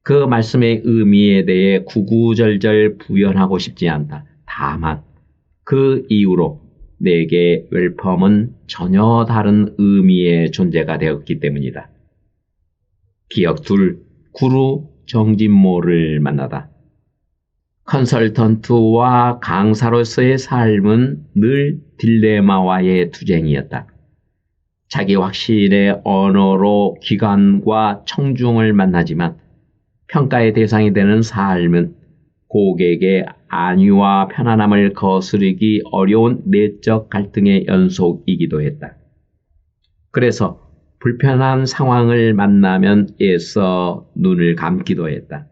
그 말씀의 의미에 대해 구구절절 부연하고 싶지 않다. 다만 그 이후로 내게 웰펌은 전혀 다른 의미의 존재가 되었기 때문이다. 기억 둘, 구루 정진모를 만나다. 컨설턴트와 강사로서의 삶은 늘 딜레마와의 투쟁이었다. 자기 확신의 언어로 기관과 청중을 만나지만 평가의 대상이 되는 삶은 고객의 안위와 편안함을 거스르기 어려운 내적 갈등의 연속이기도 했다. 그래서 불편한 상황을 만나면 애써 눈을 감기도 했다.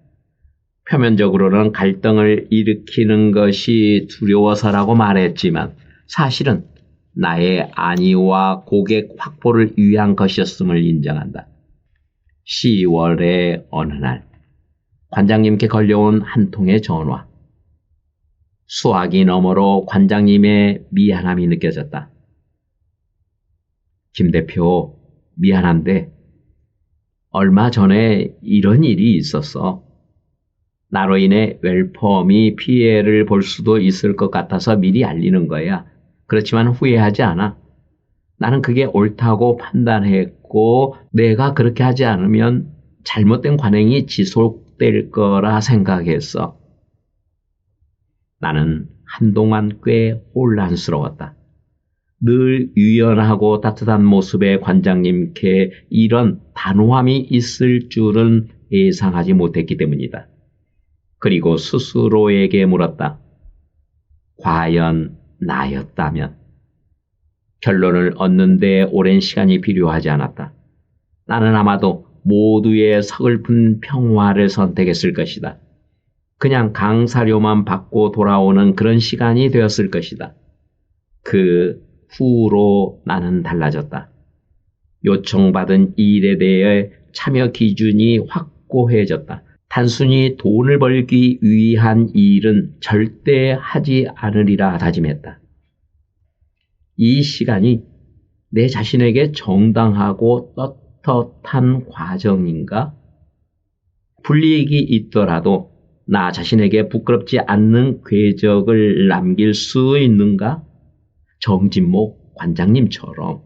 표면적으로는 갈등을 일으키는 것이 두려워서라고 말했지만 사실은 나의 안위와 고객 확보를 위한 것이었음을 인정한다. 10월의 어느 날 관장님께 걸려온 한 통의 전화. 수화기 너머로 관장님의 미안함이 느껴졌다. 김 대표, 미안한데 얼마 전에 이런 일이 있었어. 나로 인해 웰펌이 피해를 볼 수도 있을 것 같아서 미리 알리는 거야. 그렇지만 후회하지 않아. 나는 그게 옳다고 판단했고 내가 그렇게 하지 않으면 잘못된 관행이 지속될 거라 생각했어. 나는 한동안 꽤 혼란스러웠다. 늘 유연하고 따뜻한 모습의 관장님께 이런 단호함이 있을 줄은 예상하지 못했기 때문이다. 그리고 스스로에게 물었다. 과연 나였다면? 결론을 얻는데 오랜 시간이 필요하지 않았다. 나는 아마도 모두의 서글픈 평화를 선택했을 것이다. 그냥 강사료만 받고 돌아오는 그런 시간이 되었을 것이다. 그 후로 나는 달라졌다. 요청받은 일에 대해 참여 기준이 확고해졌다. 단순히 돈을 벌기 위한 일은 절대 하지 않으리라 다짐했다. 이 시간이 내 자신에게 정당하고 떳떳한 과정인가? 불이익이 있더라도 나 자신에게 부끄럽지 않는 궤적을 남길 수 있는가? 정진목 관장님처럼.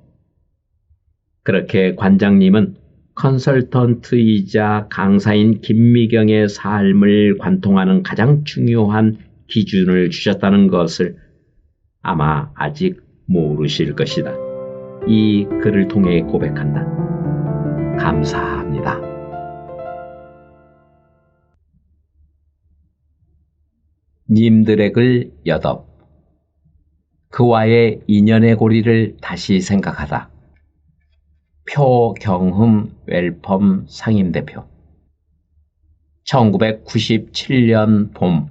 그렇게 관장님은 컨설턴트이자 강사인 김미경의 삶을 관통하는 가장 중요한 기준을 주셨다는 것을 아마 아직 모르실 것이다. 이 글을 통해 고백한다. 감사합니다. 님들의 글 8. 그와의 인연의 고리를 다시 생각하다. 표경흠 웰펌 상임대표. 1997년 봄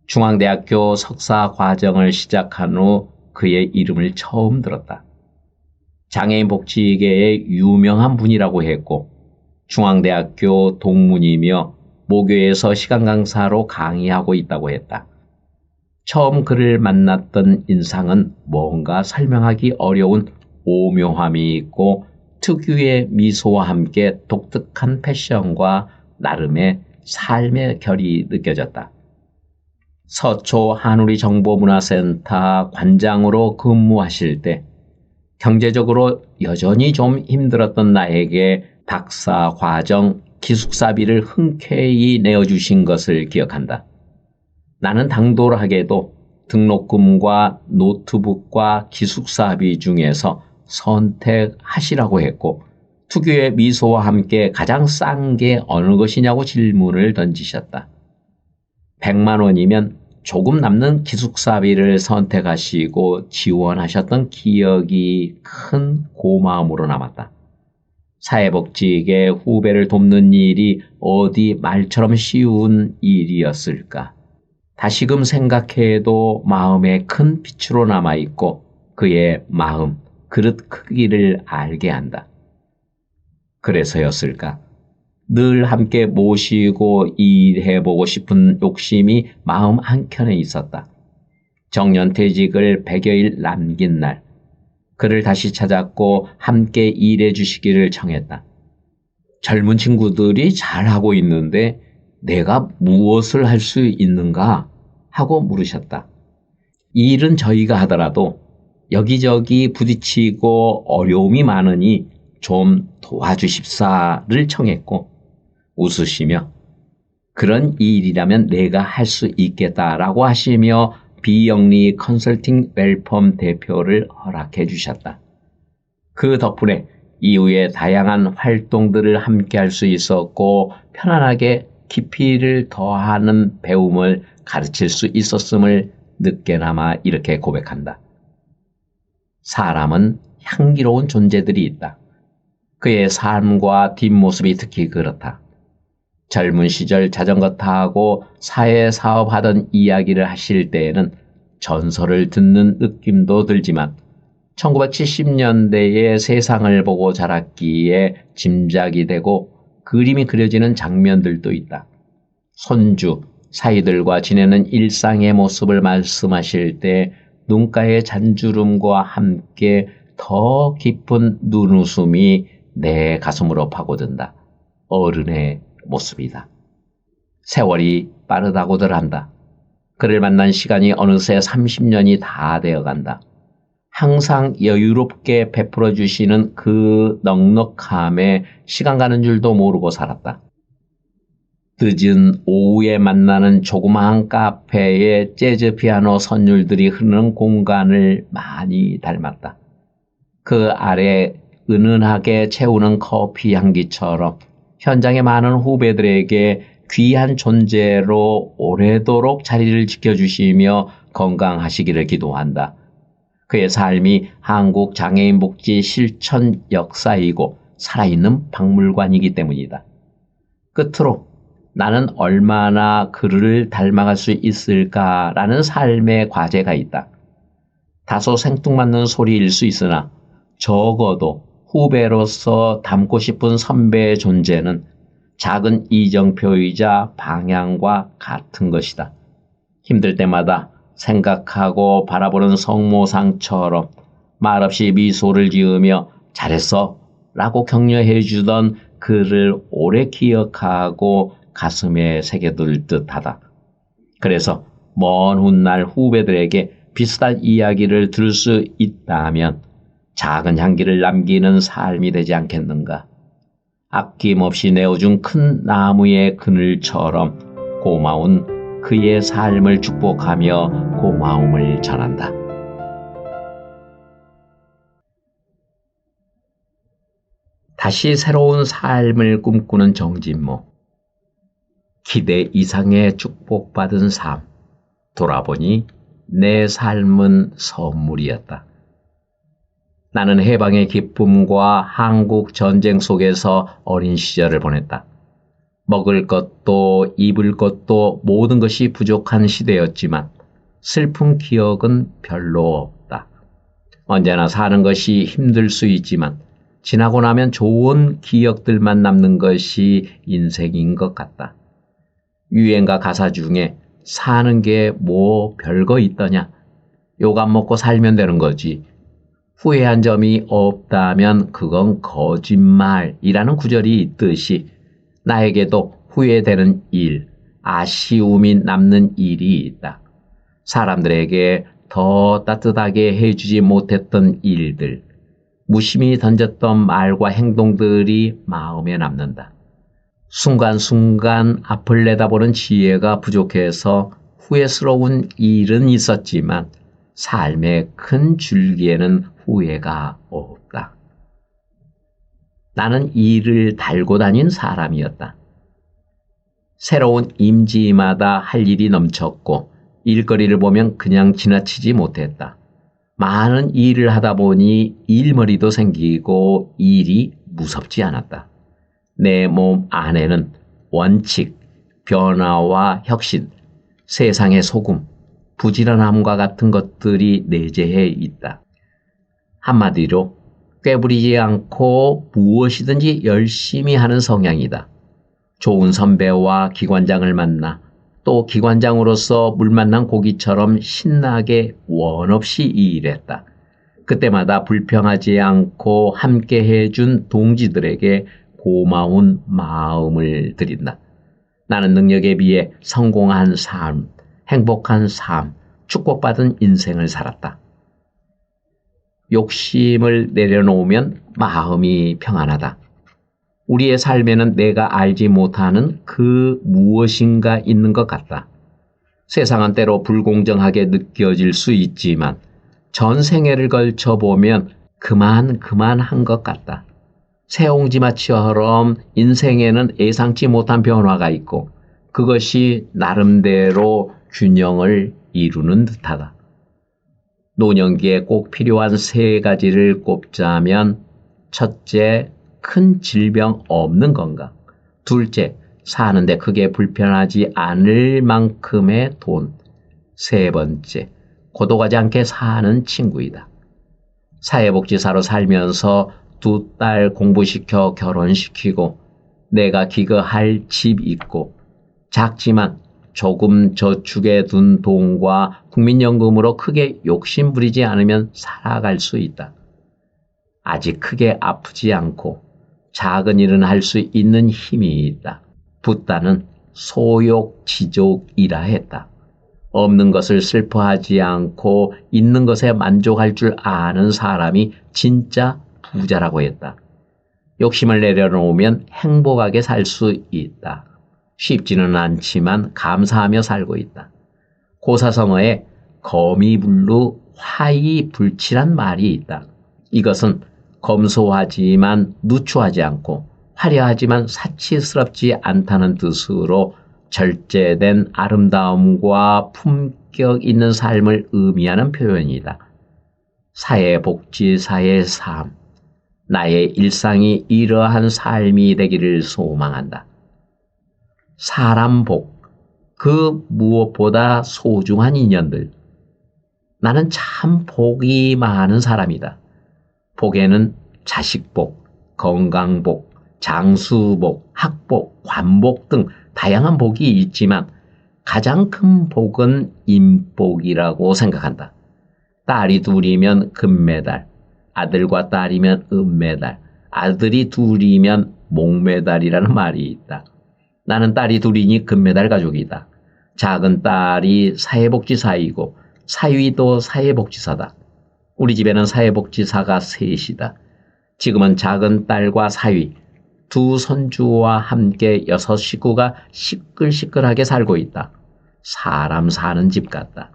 중앙대학교 석사 과정을 시작한 후 그의 이름을 처음 들었다. 장애인 복지계의 유명한 분이라고 했고 중앙대학교 동문이며 모교에서 시간 강사로 강의하고 있다고 했다. 처음 그를 만났던 인상은 뭔가 설명하기 어려운 오묘함이 있고 특유의 미소와 함께 독특한 패션과 나름의 삶의 결이 느껴졌다. 서초 한우리 정보문화센터 관장으로 근무하실 때 경제적으로 여전히 좀 힘들었던 나에게 박사 과정 기숙사비를 흔쾌히 내어주신 것을 기억한다. 나는 당돌하게도 등록금과 노트북과 기숙사비 중에서 선택하시라고 했고 특유의 미소와 함께 가장 싼 게 어느 것이냐고 질문을 던지셨다. 100만 원이면 조금 남는 기숙사비를 선택하시고 지원하셨던 기억이 큰 고마움으로 남았다. 사회복지계 후배를 돕는 일이 어디 말처럼 쉬운 일이었을까? 다시금 생각해도 마음에 큰 빛으로 남아있고 그의 마음, 그릇 크기를 알게 한다. 그래서였을까? 늘 함께 모시고 일해보고 싶은 욕심이 마음 한켠에 있었다. 정년퇴직을 100여일 남긴 날, 그를 다시 찾았고 함께 일해 주시기를 청했다. 젊은 친구들이 잘하고 있는데 내가 무엇을 할 수 있는가 하고 물으셨다. 이 일은 저희가 하더라도 여기저기 부딪히고 어려움이 많으니 좀 도와주십사를 청했고 웃으시며 그런 일이라면 내가 할 수 있겠다라고 하시며 비영리 컨설팅 웰펌 대표를 허락해 주셨다. 그 덕분에 이후에 다양한 활동들을 함께 할 수 있었고 편안하게 깊이를 더하는 배움을 가르칠 수 있었음을 늦게나마 이렇게 고백한다. 사람은 향기로운 존재들이 있다. 그의 삶과 뒷모습이 특히 그렇다. 젊은 시절 자전거 타고 사회사업하던 이야기를 하실 때에는 전설을 듣는 느낌도 들지만 1970년대의 세상을 보고 자랐기에 짐작이 되고 그림이 그려지는 장면들도 있다. 손주, 사위들과 지내는 일상의 모습을 말씀하실 때 눈가의 잔주름과 함께 더 깊은 눈웃음이 내 가슴으로 파고든다. 어른의 모습이다. 세월이 빠르다고들 한다. 그를 만난 시간이 어느새 30년이 다 되어간다. 항상 여유롭게 베풀어 주시는 그 넉넉함에 시간 가는 줄도 모르고 살았다. 늦은 오후에 만나는 조그마한 카페에 재즈 피아노 선율들이 흐르는 공간을 많이 닮았다. 그 아래 은은하게 채우는 커피 향기처럼 현장의 많은 후배들에게 귀한 존재로 오래도록 자리를 지켜주시며 건강하시기를 기도한다. 그의 삶이 한국 장애인 복지 실천 역사이고 살아있는 박물관이기 때문이다. 끝으로 나는 얼마나 그를 닮아갈 수 있을까라는 삶의 과제가 있다. 다소 생뚱맞는 소리일 수 있으나 적어도 후배로서 닮고 싶은 선배의 존재는 작은 이정표이자 방향과 같은 것이다. 힘들 때마다 생각하고 바라보는 성모상처럼 말없이 미소를 지으며 잘했어 라고 격려해 주던 그를 오래 기억하고 가슴에 새겨둘 듯하다. 그래서 먼 훗날 후배들에게 비슷한 이야기를 들을 수 있다면 작은 향기를 남기는 삶이 되지 않겠는가. 아낌없이 내어준 큰 나무의 그늘처럼 고마운 그의 삶을 축복하며 고마움을 전한다. 다시 새로운 삶을 꿈꾸는 정진모. 기대 이상의 축복받은 삶. 돌아보니 내 삶은 선물이었다. 나는 해방의 기쁨과 한국 전쟁 속에서 어린 시절을 보냈다. 먹을 것도 입을 것도 모든 것이 부족한 시대였지만 슬픈 기억은 별로 없다. 언제나 사는 것이 힘들 수 있지만 지나고 나면 좋은 기억들만 남는 것이 인생인 것 같다. 유행가 가사 중에 사는 게 뭐 별거 있더냐. 욕 안 먹고 살면 되는 거지. 후회한 점이 없다면 그건 거짓말이라는 구절이 있듯이 나에게도 후회되는 일, 아쉬움이 남는 일이 있다. 사람들에게 더 따뜻하게 해주지 못했던 일들, 무심히 던졌던 말과 행동들이 마음에 남는다. 순간순간 앞을 내다보는 지혜가 부족해서 후회스러운 일은 있었지만 삶의 큰 줄기에는 후회가 없다. 나는 이를 달고 다닌 사람이었다. 새로운 임지마다 할 일이 넘쳤고 일거리를 보면 그냥 지나치지 못했다. 많은 일을 하다 보니 일머리도 생기고 일이 무섭지 않았다. 내 몸 안에는 원칙, 변화와 혁신, 세상의 소금, 부지런함과 같은 것들이 내재해 있다. 한마디로 꾀부리지 않고 무엇이든지 열심히 하는 성향이다. 좋은 선배와 기관장을 만나 또 기관장으로서 물 만난 고기처럼 신나게 원 없이 일했다. 그때마다 불평하지 않고 함께 해준 동지들에게 고마운 마음을 드린다. 나는 능력에 비해 성공한 삶, 행복한 삶, 축복받은 인생을 살았다. 욕심을 내려놓으면 마음이 평안하다. 우리의 삶에는 내가 알지 못하는 그 무엇인가 있는 것 같다. 세상은 때로 불공정하게 느껴질 수 있지만 전 생애를 걸쳐보면 그만한 것 같다. 새옹지마처럼 인생에는 예상치 못한 변화가 있고 그것이 나름대로 균형을 이루는 듯하다. 노년기에 꼭 필요한 3가지를 꼽자면 첫째, 큰 질병 없는 건강. 둘째, 사는데 크게 불편하지 않을 만큼의 돈. 3번째, 고독하지 않게 사는 친구이다. 사회복지사로 살면서 2딸 공부시켜 결혼시키고 내가 기거할 집 있고 작지만 조금 저축해 둔 돈과 국민연금으로 크게 욕심부리지 않으면 살아갈 수 있다. 아직 크게 아프지 않고 작은 일은 할 수 있는 힘이 있다. 붓다는 소욕지족이라 했다. 없는 것을 슬퍼하지 않고 있는 것에 만족할 줄 아는 사람이 진짜 부자라고 했다. 욕심을 내려놓으면 행복하게 살 수 있다. 쉽지는 않지만 감사하며 살고 있다. 고사성어에 거미불루 화이불치란 말이 있다. 이것은 검소하지만 누추하지 않고 화려하지만 사치스럽지 않다는 뜻으로 절제된 아름다움과 품격 있는 삶을 의미하는 표현이다. 사회복지사의 삶, 나의 일상이 이러한 삶이 되기를 소망한다. 사람 복, 그 무엇보다 소중한 인연들. 나는 참 복이 많은 사람이다. 복에는 자식복, 건강복, 장수복, 학복, 관복 등 다양한 복이 있지만 가장 큰 복은 인복이라고 생각한다. 딸이 둘이면 금메달, 아들과 딸이면 은메달, 아들이 둘이면 목메달이라는 말이 있다. 나는 딸이 둘이니 금메달 가족이다. 작은 딸이 사회복지사이고 사위도 사회복지사다. 우리 집에는 사회복지사가 셋이다. 지금은 작은 딸과 사위, 두 손주와 함께 6 식구가 시끌시끌하게 살고 있다. 사람 사는 집 같다.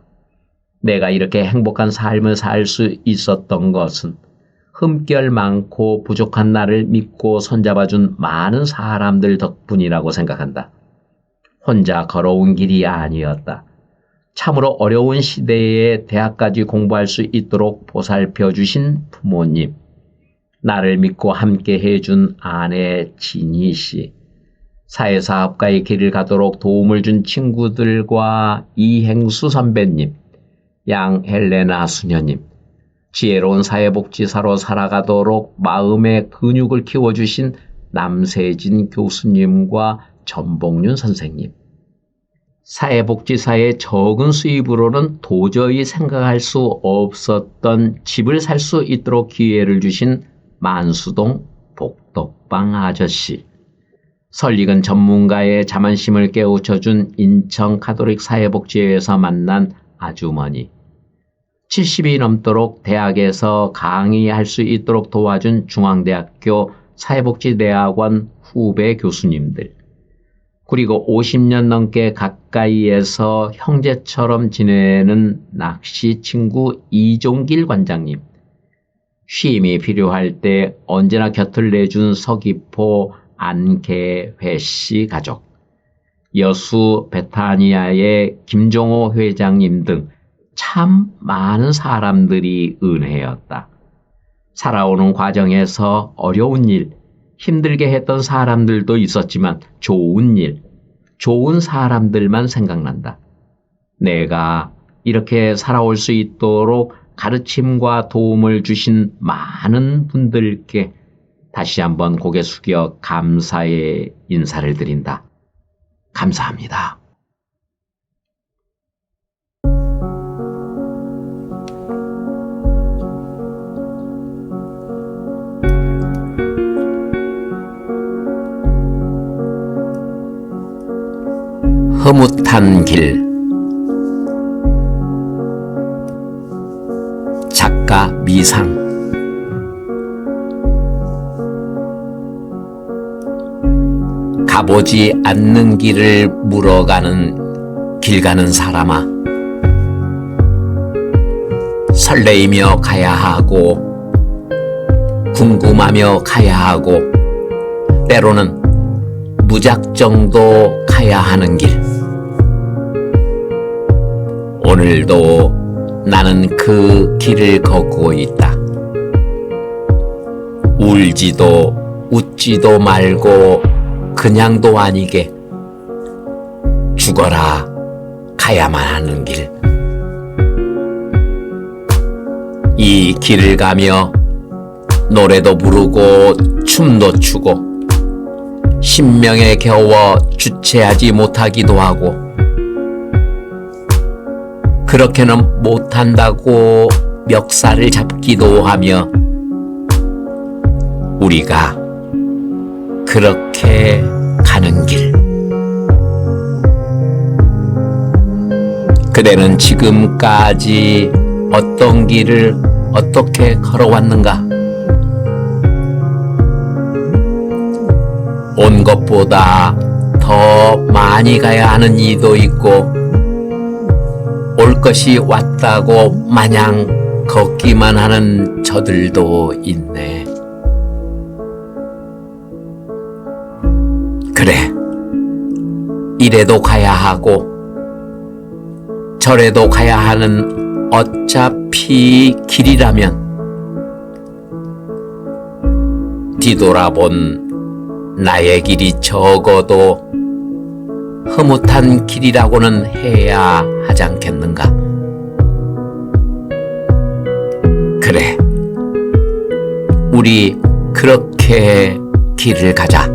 내가 이렇게 행복한 삶을 살 수 있었던 것은 흠결 많고 부족한 나를 믿고 손잡아준 많은 사람들 덕분이라고 생각한다. 혼자 걸어온 길이 아니었다. 참으로 어려운 시대에 대학까지 공부할 수 있도록 보살펴 주신 부모님, 나를 믿고 함께 해준 아내 진희 씨, 사회사업가의 길을 가도록 도움을 준 친구들과 이행수 선배님, 양헬레나 수녀님, 지혜로운 사회복지사로 살아가도록 마음의 근육을 키워주신 남세진 교수님과 전복륜 선생님, 사회복지사의 적은 수입으로는 도저히 생각할 수 없었던 집을 살 수 있도록 기회를 주신 만수동 복덕방 아저씨, 설익은 전문가의 자만심을 깨우쳐준 인천 가톨릭 사회복지회에서 만난 아주머니, 70이 넘도록 대학에서 강의할 수 있도록 도와준 중앙대학교 사회복지대학원 후배 교수님들, 그리고 50년 넘게 가까이에서 형제처럼 지내는 낚시 친구 이종길 관장님, 쉼이 필요할 때 언제나 곁을 내준 서귀포 안계회씨 가족, 여수 베타니아의 김종호 회장님 등 참 많은 사람들이 은혜였다. 살아오는 과정에서 어려운 일, 힘들게 했던 사람들도 있었지만 좋은 일, 좋은 사람들만 생각난다. 내가 이렇게 살아올 수 있도록 가르침과 도움을 주신 많은 분들께 다시 한번 고개 숙여 감사의 인사를 드린다. 감사합니다. 흐뭇한 길, 작가 미상. 가보지 않는 길을 물어가는 길 가는 사람아, 설레이며 가야 하고 궁금하며 가야 하고 때로는 무작정도 가야 하는 길. 오늘도 나는 그 길을 걷고 있다. 울지도 웃지도 말고 그냥도 아니게 죽어라 가야만 하는 길. 이 길을 가며 노래도 부르고 춤도 추고 신명에 겨워 주체하지 못하기도 하고 그렇게는 못한다고 멱살을 잡기도 하며 우리가 그렇게 가는 길. 그대는 지금까지 어떤 길을 어떻게 걸어왔는가? 온 것보다 더 많이 가야 하는 이도 있고, 올 것이 왔다고 마냥 걷기만 하는 저들도 있네. 그래, 이래도 가야 하고 저래도 가야 하는 어차피 길이라면 뒤돌아본 나의 길이 적어도 흐뭇한 길이라고는 해야 하지 않겠는가? 그래, 우리 그렇게 길을 가자.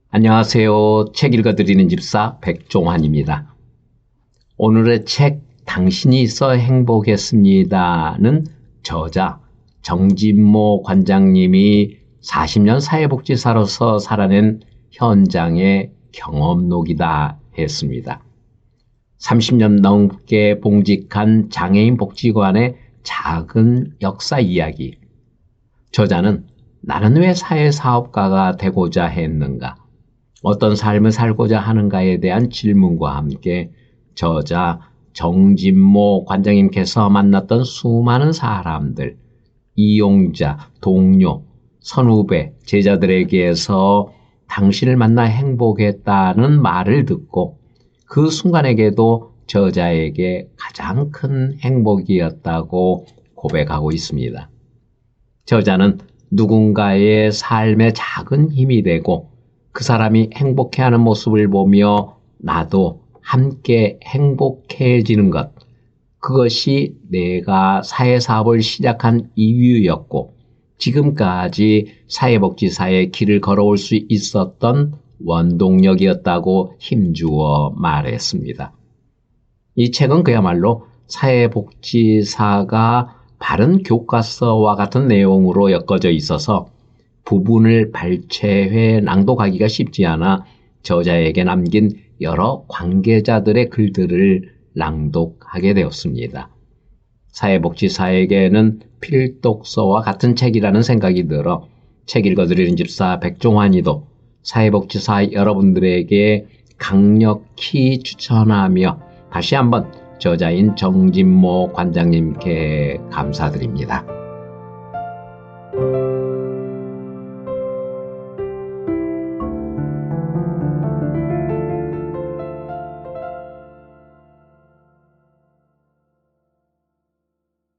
안녕하세요. 책 읽어드리는 집사 백종환입니다. 오늘의 책 당신이 있어 행복했습니다는 저자 정진모 관장님이 40년 사회복지사로서 살아낸 현장의 경험록이다 했습니다. 30년 넘게 봉직한 장애인 복지관의 작은 역사 이야기. 저자는 나는 왜 사회사업가가 되고자 했는가? 어떤 삶을 살고자 하는가에 대한 질문과 함께 저자 정진모 관장님께서 만났던 수많은 사람들, 이용자, 동료, 선후배, 제자들에게서 당신을 만나 행복했다는 말을 듣고 그 순간에게도 저자에게 가장 큰 행복이었다고 고백하고 있습니다. 저자는 누군가의 삶에 작은 힘이 되고 그 사람이 행복해하는 모습을 보며 나도 함께 행복해지는 것, 그것이 내가 사회사업을 시작한 이유였고 지금까지 사회복지사의 길을 걸어올 수 있었던 원동력이었다고 힘주어 말했습니다. 이 책은 그야말로 사회복지사가 바른 교과서와 같은 내용으로 엮어져 있어서 부분을 발췌해 낭독하기가 쉽지 않아 저자에게 남긴 여러 관계자들의 글들을 낭독하게 되었습니다. 사회복지사에게는 필독서와 같은 책이라는 생각이 들어 책 읽어드리는 집사 백종환이도 사회복지사 여러분들에게 강력히 추천하며 다시 한번 저자인 정진모 관장님께 감사드립니다.